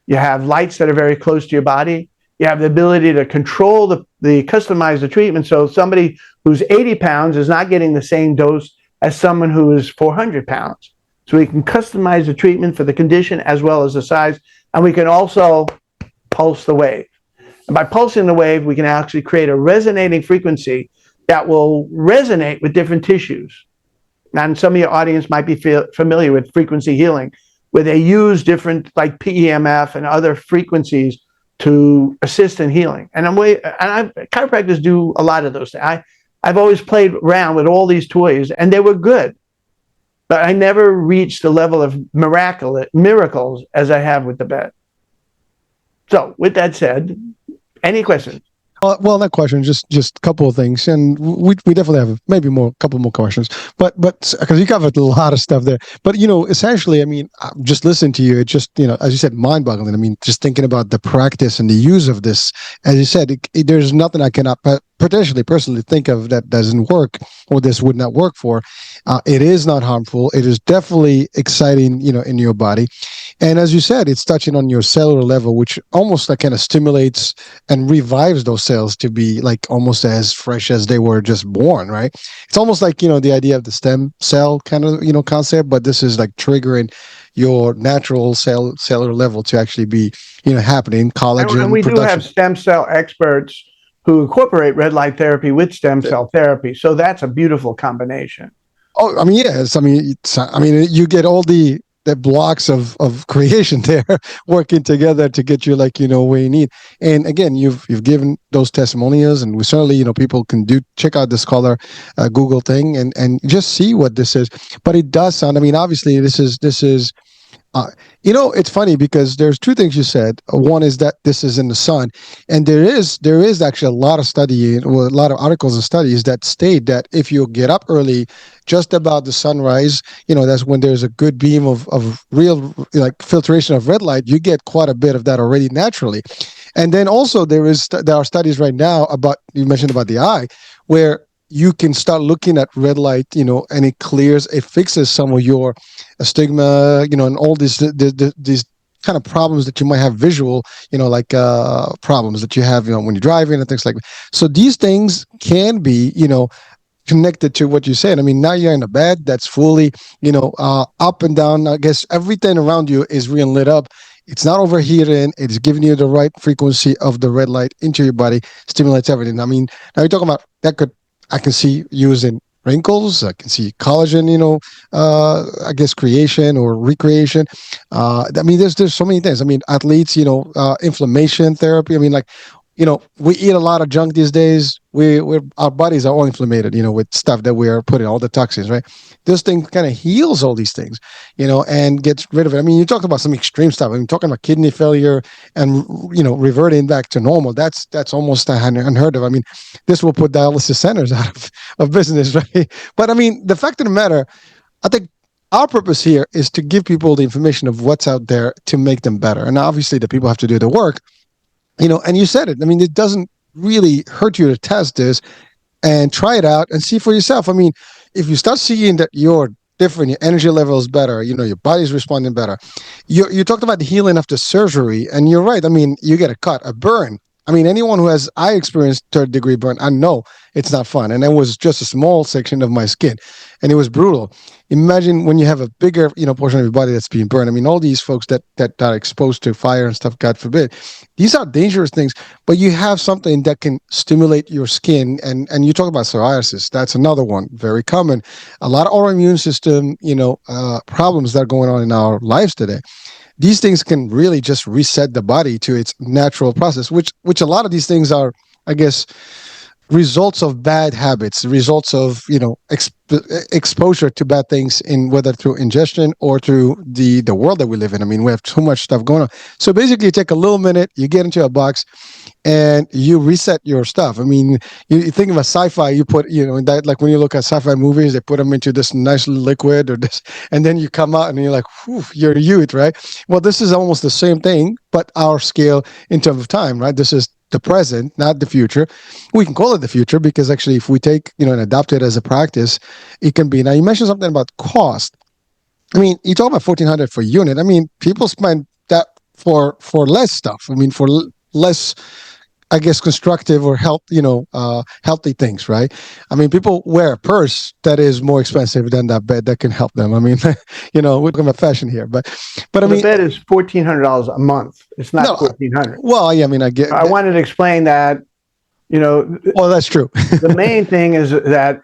You have lights that are very close to your body. You have the ability to control customize the treatment. So somebody who's 80 pounds is not getting the same dose as someone who is 400 pounds. So we can customize the treatment for the condition as well as the size. And we can also pulse the wave. And by pulsing the wave, we can actually create a resonating frequency that will resonate with different tissues. And some of your audience might be familiar with frequency healing, where they use different, like PEMF and other frequencies to assist in healing. And chiropractors do a lot of those things. I've always played around with all these toys, and they were good. But I never reached the level of miracles as I have with the bed. So with that said, any questions? Well, not questions, just a couple of things, and we definitely have maybe couple more questions, but because you covered a lot of stuff there. But essentially, I mean, just listening to you, it just as you said, mind-boggling. I mean, just thinking about the practice and the use of this, as you said, there's nothing I cannot personally think of that doesn't work or this would not work for. It is not harmful. It is definitely exciting, in your body. And as you said, it's touching on your cellular level, which almost like kind of stimulates and revives those cells to be like almost as fresh as they were just born, right? It's almost like, the idea of the stem cell kind of, concept, but this is like triggering your natural cellular level to actually be, happening. Collagen and we production. do have stem cell experts who incorporate red light therapy with stem cell therapy. So that's a beautiful combination. Oh, I mean, yes. I mean, you get all the blocks of creation there working together to get you where you need. And again, you've given those testimonials, and we certainly, people can check out the Scholar Google thing and just see what this is. But it does sound, I mean, obviously this is Uh, it's funny because there's two things you said. One is that this is in the sun, and there is actually a lot of study, well, a lot of articles and studies that state that if you get up early, just about the sunrise, that's when there's a good beam of real like filtration of red light. You get quite a bit of that already naturally, and then also there are studies right now about you mentioned about the eye, where you can start looking at red light, and it fixes some of your stigma, and all these kind of problems that you might have visual, like problems that you have, when you're driving and things like that. So these things can be, connected to what you said. I mean, now you're in a bed that's fully, up and down. I guess everything around you is real lit up. It's not overheating. It's giving you the right frequency of the red light into your body, stimulates everything. I mean, now you're talking about that I can see using wrinkles. I can see collagen, I guess creation or recreation. I mean, there's so many things. I mean, athletes, inflammation therapy. I mean, like, we eat a lot of junk these days. Our bodies are all inflamed, with stuff that we are putting, all the toxins, right? This thing kind of heals all these things, and gets rid of it. I mean, you talked about some extreme stuff. I mean, talking about kidney failure and, reverting back to normal. That's almost unheard of. I mean, this will put dialysis centers out of business, right? But I mean, the fact of the matter, I think our purpose here is to give people the information of what's out there to make them better. And obviously the people have to do the work, and you said it. I mean, it doesn't really hurt you to test this and try it out and see for yourself. I mean, if you start seeing that you're different, your energy level is better, your body's responding better. You talked about the healing after surgery, and you're right. I mean, you get a cut, a burn. I mean, anyone who has, I experienced third-degree burn, I know it's not fun. And it was just a small section of my skin, and it was brutal. Imagine when you have a bigger, portion of your body that's being burned. I mean, all these folks that are exposed to fire and stuff, God forbid, these are dangerous things. But you have something that can stimulate your skin, and you talk about psoriasis. That's another one, very common. A lot of autoimmune system, problems that are going on in our lives today. These things can really just reset the body to its natural process, which a lot of these things are, I guess, results of bad habits, results of exposure to bad things, in whether through ingestion or through the world that we live in. I mean, we have too much stuff going on. So basically, you take a little minute, you get into a box, and you reset your stuff. I mean, you think of a sci-fi, you put, that, like when you look at sci-fi movies, they put them into this nice liquid or this, and then you come out and you're like, whew, you're a youth, right? Well, this is almost the same thing, but our scale in terms of time, right? This is the present, not the future. We can call it the future because actually, if we take, and adopt it as a practice, it can be. Now, you mentioned something about cost. I mean, you talk about 1,400 for unit. I mean, people spend that for less stuff. I mean, for less, I guess, constructive or healthy things, right? I mean, people wear a purse that is more expensive than that bed that can help them. I mean, we're talking about fashion here, but I mean, the bed is $1,400 a month. It's not no, 1,400. Well, yeah, I mean, I wanted to explain that. Well, that's true. The main thing is that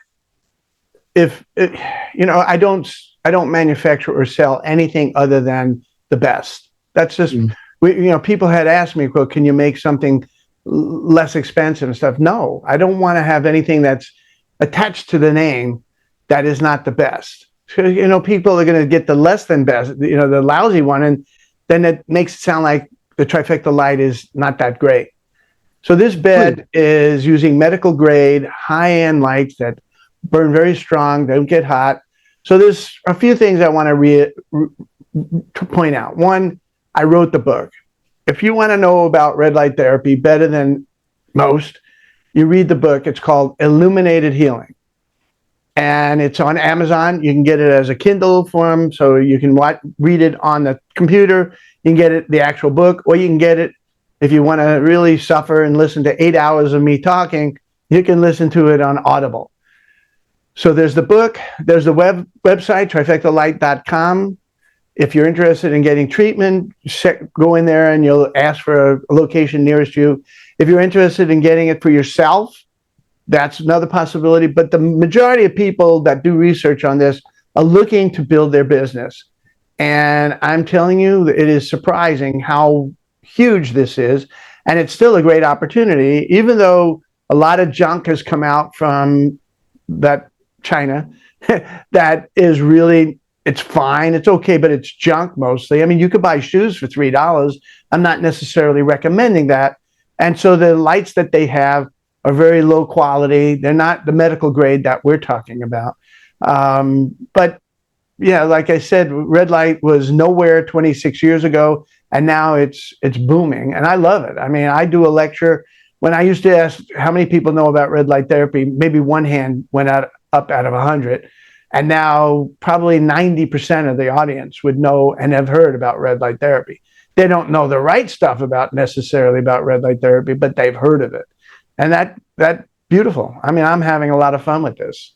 I don't manufacture or sell anything other than the best. That's just people had asked me, well, can you make something less expensive and stuff? No, I don't want to have anything that's attached to the name that is not the best. So, people are going to get the less than best, the lousy one, and then it makes it sound like the Trifecta Light is not that great. So this bed is using medical grade, high-end lights that burn very strong, they don't get hot. So there's a few things I want to point out. One, I wrote the book. If you want to know about red light therapy better than most, you read the book. It's called Illuminated Healing. And it's on Amazon. You can get it as a Kindle form, so you can read it on the computer. You can get it, the actual book, or you can get it, if you want to really suffer and listen to 8 hours of me talking, you can listen to it on Audible. So there's the book, there's the website, trifectalight.com. If you're interested in getting treatment, go in there and you'll ask for a location nearest you. If you're interested in getting it for yourself, that's another possibility. But the majority of people that do research on this are looking to build their business. And I'm telling you, it is surprising how huge this is. And it's still a great opportunity, even though a lot of junk has come out from that China that is really it's fine. It's okay, but it's junk mostly. I mean, you could buy shoes for $3. I'm not necessarily recommending that. And so the lights that they have are very low quality. They're not the medical grade that we're talking about. But yeah, like I said, red light was nowhere 26 years ago, and now it's booming, and I love it. I mean, I do a lecture. When I used to ask how many people know about red light therapy, maybe one hand went up out of 100, and now probably 90% of the audience would know and have heard about red light therapy. They don't know the right stuff about necessarily about red light therapy, but they've heard of it, and that beautiful. I mean, I'm having a lot of fun with this.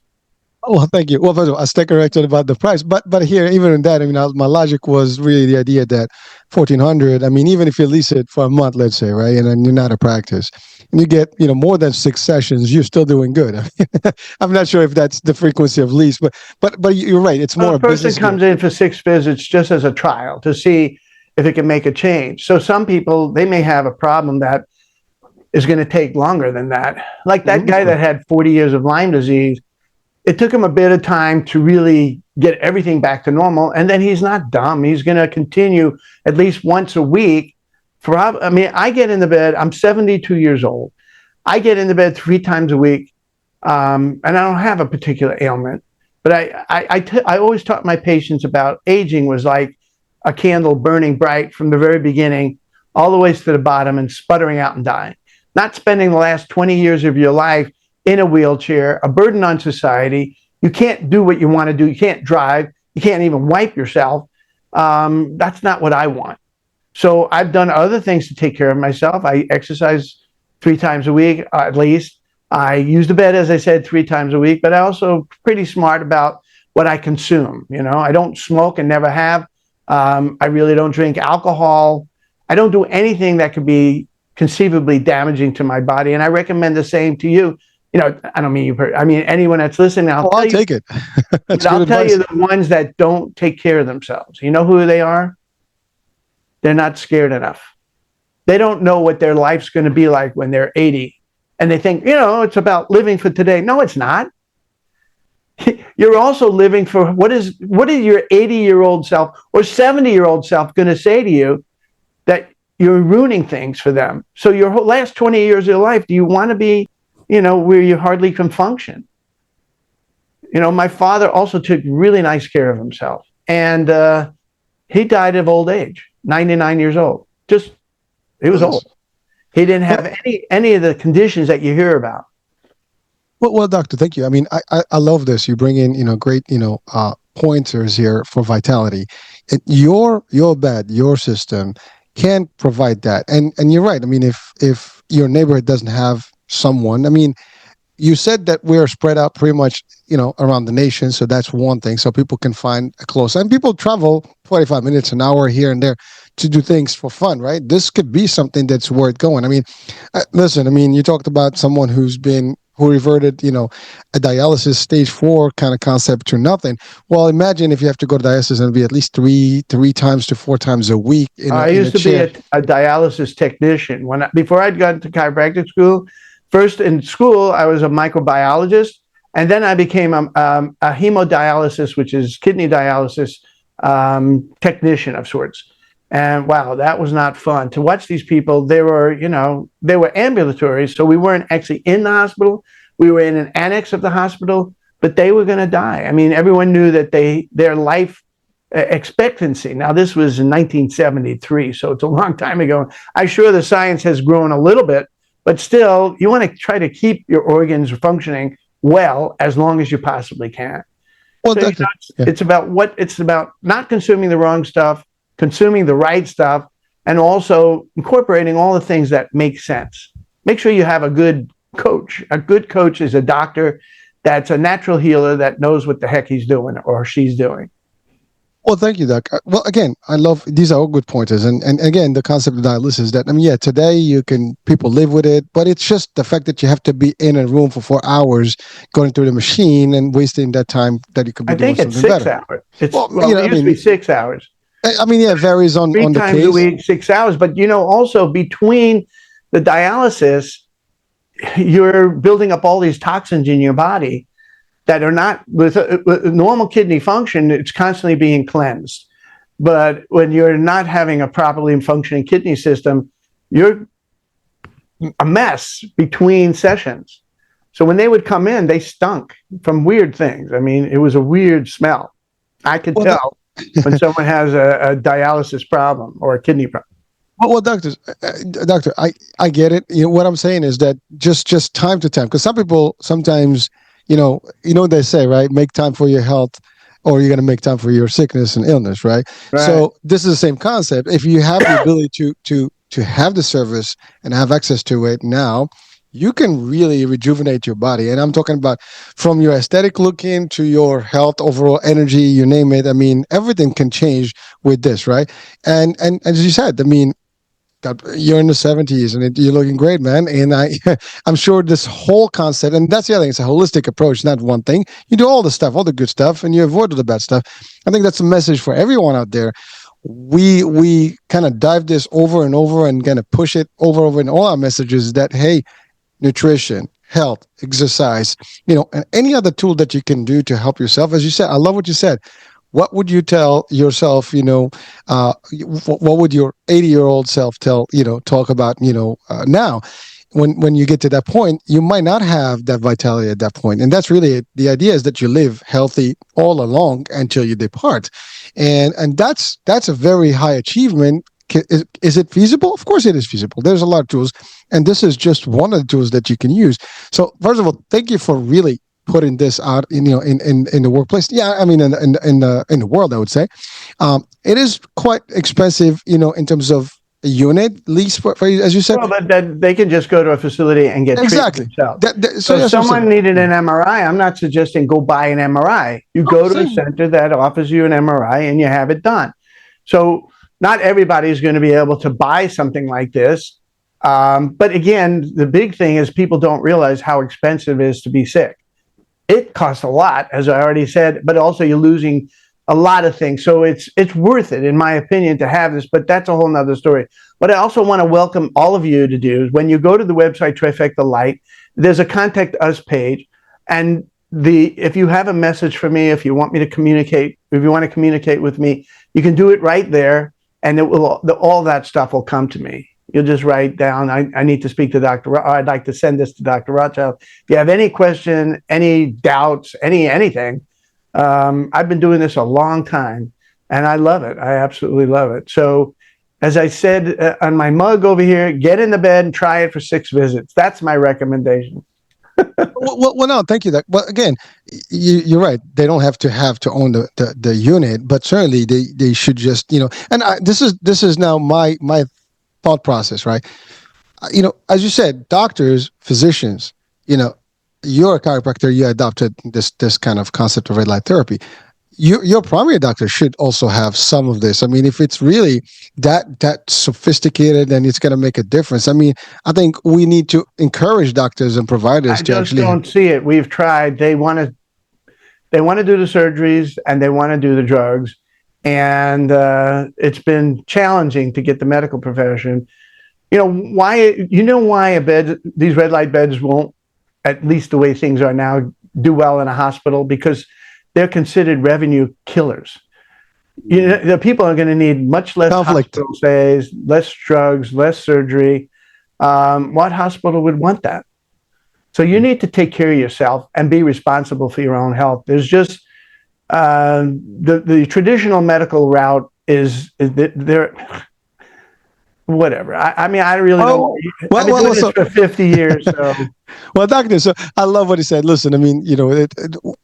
Oh, well, thank you. Well, first of all, I stay corrected about the price, but here, even in that, I mean, my logic was really the idea that 1,400. I mean, even if you lease it for a month, let's say, right, and then you're not a practice, and you get more than 6 sessions, you're still doing good. I mean, I'm not sure if that's the frequency of lease, but you're right. It's more a a person business comes deal. in for 6 visits just as a trial to see if it can make a change. So some people, they may have a problem that is going to take longer than that. Like that guy that had 40 years of Lyme disease, it took him a bit of time to really get everything back to normal. And then he's not dumb. He's going to continue at least once a week. I mean, I get in the bed. I'm 72 years old. I get in the bed 3 times a week, and I don't have a particular ailment. But I always taught my patients about aging was like a candle burning bright from the very beginning all the way to the bottom and sputtering out and dying. Not spending the last 20 years of your life in a wheelchair, a burden on society. You can't do what you want to do. You can't drive. You can't even wipe yourself. That's not what I want. So I've done other things to take care of myself. I exercise 3 times a week, at least. I use the bed, as I said, 3 times a week, but I also pretty smart about what I consume. I don't smoke and never have. I really don't drink alcohol. I don't do anything that could be conceivably damaging to my body. And I recommend the same to you. I don't mean you. I mean anyone that's listening. I'll take it. That's I'll good tell advice. you the ones that don't take care of themselves. You know who they are? They're not scared enough. They don't know what their life's going to be like when they're 80, and they think it's about living for today. No, it's not. You're also living for what is your 80-year-old self or 70-year-old self going to say to you that you're ruining things for them. So your whole last 20 years of your life, do you want to be where you hardly can function? My father also took really nice care of himself, and he died of old age, 99 years old. He was old. He didn't have any of the conditions that you hear about. Well, doctor, thank you. I mean, I love this. You bring in great pointers here for vitality. And your bed, your system can provide that. And you're right. I mean, if your neighborhood doesn't have someone, I mean, you said that we're spread out pretty much around the nation, so that's one thing, so people can find a close, and people travel 45 minutes an hour here and there to do things for fun, right? This could be something that's worth going. I mean, listen, I mean, you talked about someone who reverted a dialysis stage 4 kind of concept to nothing. Well, imagine if you have to go to dialysis and be at least three times to 4 times a week I used to be a dialysis technician before I'd gone to chiropractic school. First in school, I was a microbiologist, and then I became a hemodialysis, which is kidney dialysis technician of sorts. And wow, that was not fun to watch these people. They were ambulatory, so we weren't actually in the hospital. We were in an annex of the hospital, but they were going to die. I mean, everyone knew that their life expectancy. Now, this was in 1973, so it's a long time ago. I'm sure the science has grown a little bit, but still, you want to try to keep your organs functioning well as long as you possibly can. Well, So, it's about not consuming the wrong stuff, consuming the right stuff, and also incorporating all the things that make sense. Make sure you have a good coach. A good coach is a doctor that's a natural healer that knows what the heck he's doing or she's doing. Well, thank you, Doc. Well, again, I love these are all good pointers, and again, the concept of dialysis. That I mean, yeah, today people live with it, but it's just the fact that you have to be in a room for 4 hours, going through the machine and wasting that time that you could be doing something better. I think it's 6 hours. It used to be 6 hours. I mean, yeah, it varies on the case. 3 times a week, 6 hours. But also between the dialysis, you're building up all these toxins in your body that are not with normal kidney function. It's constantly being cleansed. But when you're not having a properly functioning kidney system, you're a mess between sessions. So when they would come in, they stunk from weird things. I mean, it was a weird smell. I could Well, tell when someone has a dialysis problem or a kidney problem. well, doctor, I get it. What I'm saying is that just time to time, because some people sometimes, what they say, right? Make time for your health, or you're going to make time for your sickness and illness, right? Right. So this is the same concept. If you have the ability to have the service and have access to it now, you can really rejuvenate your body. And I'm talking about from your aesthetic looking to your health, overall energy, you name it. I mean, everything can change with this, right? And as you said, I mean, God, you're in the 70s and you're looking great, man. And I'm sure this whole concept, and that's the other thing, it's a holistic approach, not one thing. You do all the stuff, all the good stuff, and you avoid all the bad stuff. I think that's a message for everyone out there. We kind of dive this over and over and kind of push it over in all our messages that, hey, nutrition, health, exercise, and any other tool that you can do to help yourself. As you said, I love what you said. What would you tell yourself, what would your 80-year-old self talk about, now? When you get to that point, you might not have that vitality at that point. And that's really it. The idea is that you live healthy all along until you depart. And that's a very high achievement. Is it feasible? Of course it is feasible. There's a lot of tools, and this is just one of the tools that you can use. So first of all, thank you for really putting this out in the workplace. Yeah, I mean in the world, I would say. It is quite expensive, in terms of a unit lease, for as you said. Well, but they can just go to a facility and get Exactly. treated themselves. So if someone needed an MRI, I'm not suggesting go buy an MRI. You go to a center that offers you an MRI and you have it done. So not everybody is going to be able to buy something like this. But again, the big thing is people don't realize how expensive it is to be sick. It costs a lot, as I already said, but also you're losing a lot of things. So it's worth it, in my opinion, to have this, but that's a whole nother story. What I also want to welcome all of you to do is when you go to the website Trifecta Light, there's a contact us page. And if you have a message for me, if you want me to communicate, if you want to communicate with me, you can do it right there. And it will, all that stuff will come to me. You'll just write down, I need to speak to Dr. I'd like to send this to Dr. Rothschild. If you have any question, any doubts, anything, I've been doing this a long time, and I love it. I absolutely love it. So, as I said on my mug over here, get in the bed and try it for 6 visits. That's my recommendation. Well, no, thank you. Well, again, you're right. They don't have to own the unit, but certainly they should just, And this is now my thought process, right? As you said, doctors, physicians, you're a chiropractor. You adopted this kind of concept of red light therapy. Your primary doctor should also have some of this. I mean, if it's really that sophisticated, then it's going to make a difference. I mean, I think we need to encourage doctors and providers to actually. I don't see it. We've tried. They want to do the surgeries and they want to do the drugs, and it's been challenging to get the medical profession. Why these red light beds won't, at least the way things are now, do well in a hospital, because they're considered revenue killers. The people are going to need much less hospital stays, less drugs, less surgery. What hospital would want that? So you need to take care of yourself and be responsible for your own health. There's just the traditional medical route is there. Whatever. I mean, I really don't. I've been doing this for 50 years. So. Well, doctor, so I love what he said. Listen, I mean, the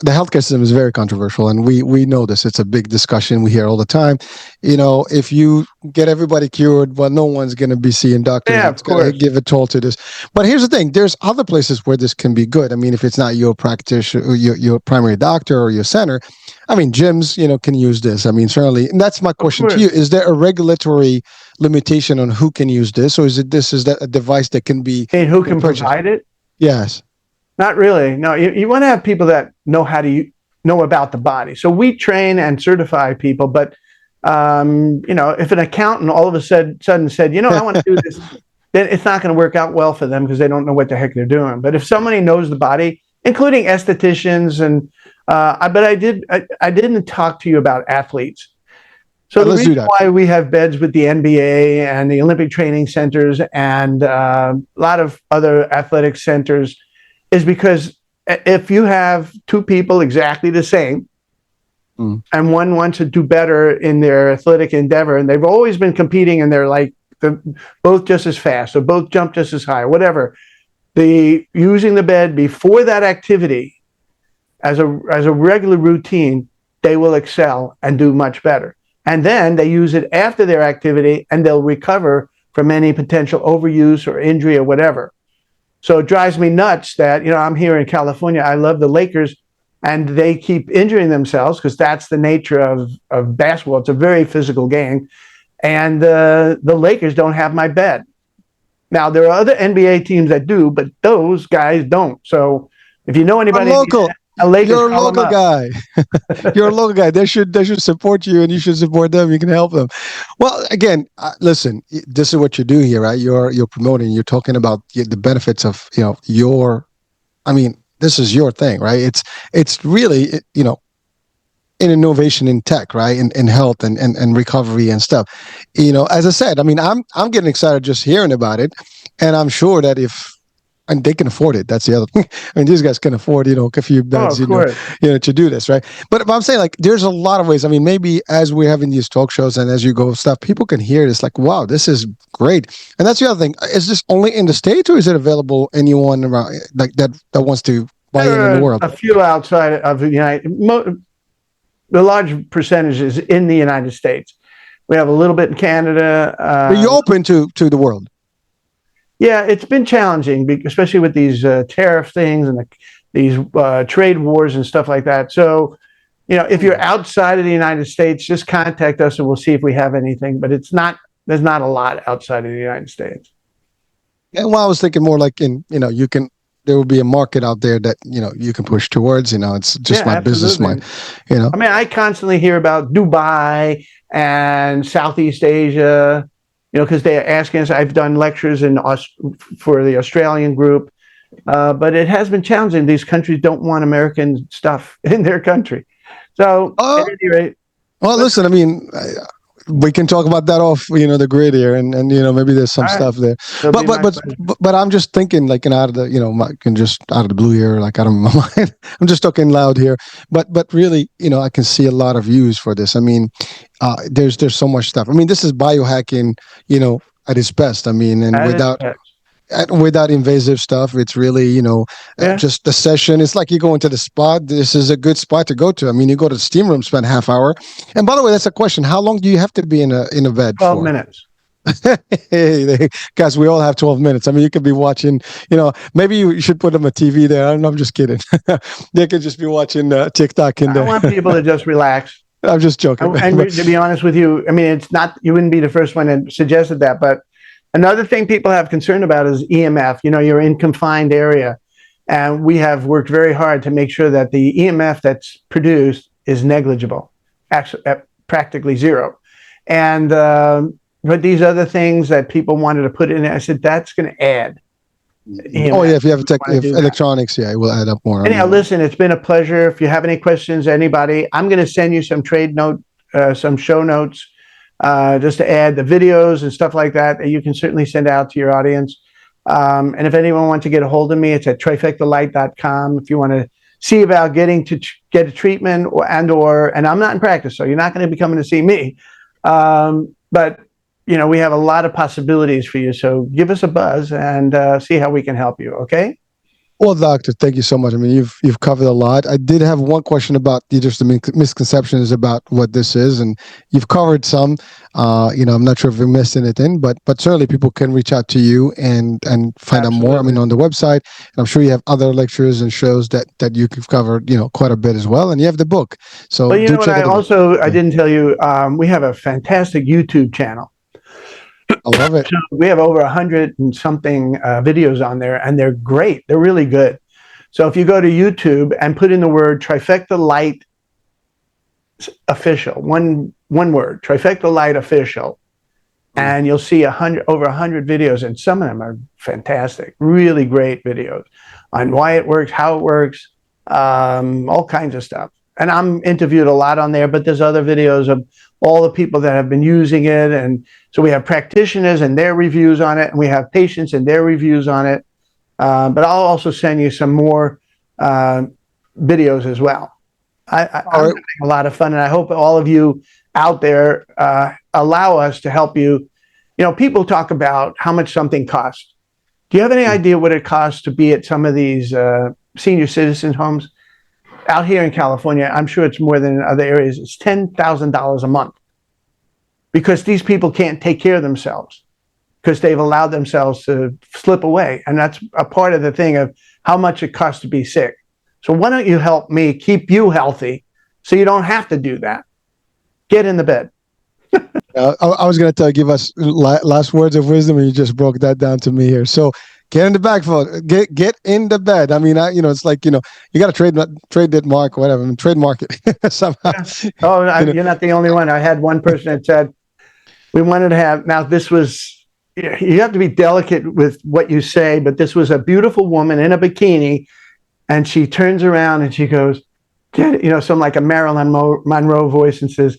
healthcare system is very controversial, and we know this. It's a big discussion we hear all the time. If you get everybody cured, well, no one's going to be seeing doctors. Yeah, of course. Give a toll to this. But here's the thing: there's other places where this can be good. I mean, if it's not your practitioner, or your primary doctor, or your center, I mean, gyms, can use this. I mean, certainly. And that's my question to you: is there a regulatory limitation on who can use this, or is that a device that can be? And who can provide it? Yes. Not really. No, you want to have people that know how to know about the body. So we train and certify people, but if an accountant all of a sudden said, I want to do this, then it's not going to work out well for them because they don't know what the heck they're doing. But if somebody knows the body, including estheticians and. But I didn't talk to you about athletes. So the Let's do reason that. why we have beds with the NBA and the Olympic training centers and a lot of other athletic centers is because if you have two people exactly the same, and one wants to do better in their athletic endeavor, and they've always been competing, and they're both just as fast, or both jump just as high, whatever. The using the bed before that activity as a regular routine, they will excel and do much better. And then they use it after their activity, and they'll recover from any potential overuse or injury or whatever. So it drives me nuts that, I'm here in California. I love the Lakers, and they keep injuring themselves because that's the nature of basketball. It's a very physical game. And the Lakers don't have my bed. Now, there are other NBA teams that do, but those guys don't. So if you know I'm anybody, local. Lakers, You're a local guy. You're a local guy. They should support you, and you should support them. You can help them. Well, again, listen. This is what you do here, right? You're promoting. You're talking about the benefits of your. I mean, this is your thing, right? It's really in innovation in tech, right? In health and recovery and stuff. As I said, I mean, I'm getting excited just hearing about it, and I'm sure that if and they can afford it. That's the other thing. I mean, these guys can afford, a few beds, to do this, right? But I'm saying, like, there's a lot of ways. I mean, maybe as we're having these talk shows and as you go stuff, people can hear it. It's like, wow, this is great. And that's the other thing. Is this only in the States, or is it available anyone around like that wants to buy in the world? A few outside of the United. The large percentage is in the United States. We have a little bit in Canada. Are you open to the world? Yeah, it's been challenging, especially with these tariff things and these trade wars and stuff like that. So, if you're outside of the United States, just contact us and we'll see if we have anything. But there's not a lot outside of the United States. And well, I was thinking more like there will be a market out there that you can push towards. It's just my business mind. I mean, I constantly hear about Dubai and Southeast Asia. Because they're asking us. I've done lectures for the Australian group, but it has been challenging. These countries don't want American stuff in their country. So, at any rate, well, listen. I mean, we can talk about that off, the grid here, and maybe there's some stuff there. But I'm just thinking, like, out of the, just out of the blue here, like out of my mind. I'm just talking loud here, but really, I can see a lot of views for this. I mean, there's so much stuff. I mean, this is biohacking, at its best. I mean, and without invasive stuff, it's really, just the session. It's like you go into the spa. This is a good spot to go to. I mean, you go to the steam room, spend half hour. And by the way, that's a question. How long do you have to be in a bed 12 for? minutes. Hey, guys, we all have 12 minutes. I mean, you could be watching, maybe you should put them a TV there. I'm just kidding. They could just be watching TikTok in there. I want people to just relax. I'm just joking. And to be honest with you, I mean, it's not, you wouldn't be the first one that suggested that, but another thing people have concern about is EMF. You're in confined area, and we have worked very hard to make sure that the EMF that's produced is negligible, actually practically zero. And but these other things that people wanted to put in, I said that's going to add. EMF. Oh yeah, if you have electronics, yeah, it will add up more. Anyhow, listen, it's been a pleasure. If you have any questions, anybody, I'm going to send you some some show notes. Just to add the videos and stuff like that you can certainly send out to your audience. And if anyone wants to get a hold of me, it's at trifectalight.com. If you want to see about getting to get a treatment and I'm not in practice, so you're not going to be coming to see me. But we have a lot of possibilities for you. So give us a buzz and see how we can help you. Okay. Well, doctor, thank you so much. I mean, you've covered a lot. I did have one question about just the misconceptions about what this is, and you've covered some. I'm not sure if we missed anything, but certainly people can reach out to you and find out more. I mean, on the website, and I'm sure you have other lectures and shows that you've covered, quite a bit as well, and you have the book. So, well, you know what? I didn't tell you. We have a fantastic YouTube channel. I love it. So we have over 100 and something videos on there, and they're great. They're really good. So if you go to YouTube and put in the word Trifecta Light Official, one word, Trifecta Light Official, and you'll see over 100 videos, and some of them are fantastic, really great videos on why it works, how it works, all kinds of stuff. And I'm interviewed a lot on there, but there's other videos of all the people that have been using it. And so we have practitioners and their reviews on it, and we have patients and their reviews on it. But I'll also send you some more videos as well. I'm having a lot of fun, and I hope all of you out there allow us to help you. You know, people talk about how much something costs. Do you have any idea what it costs to be at some of these senior citizen homes? Out here in California, I'm sure it's more than in other areas. It's $10,000 a month because these people can't take care of themselves because they've allowed themselves to slip away. And that's a part of the thing of how much it costs to be sick. So why don't you help me keep you healthy so you don't have to do that? Get in the bed. I was going to give us last words of wisdom, and you just broke that down to me here. So get in the back, folks. Get in the bed. I mean, it's like, you got to trade that mark, whatever, and trademark it somehow. Yeah. Oh, you're not the only one. I had one person that said, we wanted to have, now this was, you have to be delicate with what you say, but this was a beautiful woman in a bikini, and she turns around and she goes, some like a Marilyn Monroe voice, and says,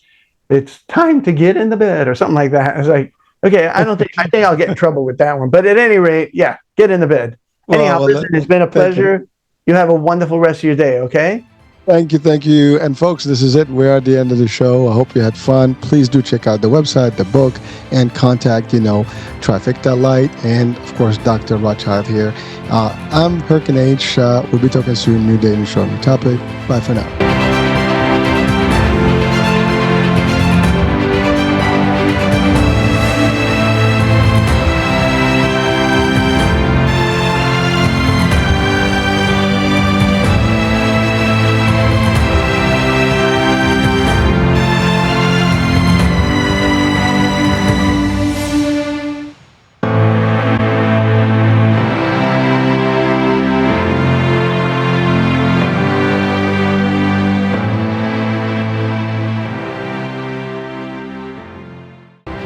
it's time to get in the bed, or something like that. I was like, okay, I think I'll get in trouble with that one. But at any rate, yeah, get in the bed. Anyhow, listen, it's been a pleasure. You have a wonderful rest of your day, okay? Thank you. And folks, this is it. We're at the end of the show. I hope you had fun. Please do check out the website, the book, and contact, Trifecta Light, and of course, Dr. Rothschild here. I'm Hurricane H. We'll be talking soon. New day, new show, new topic. Bye for now.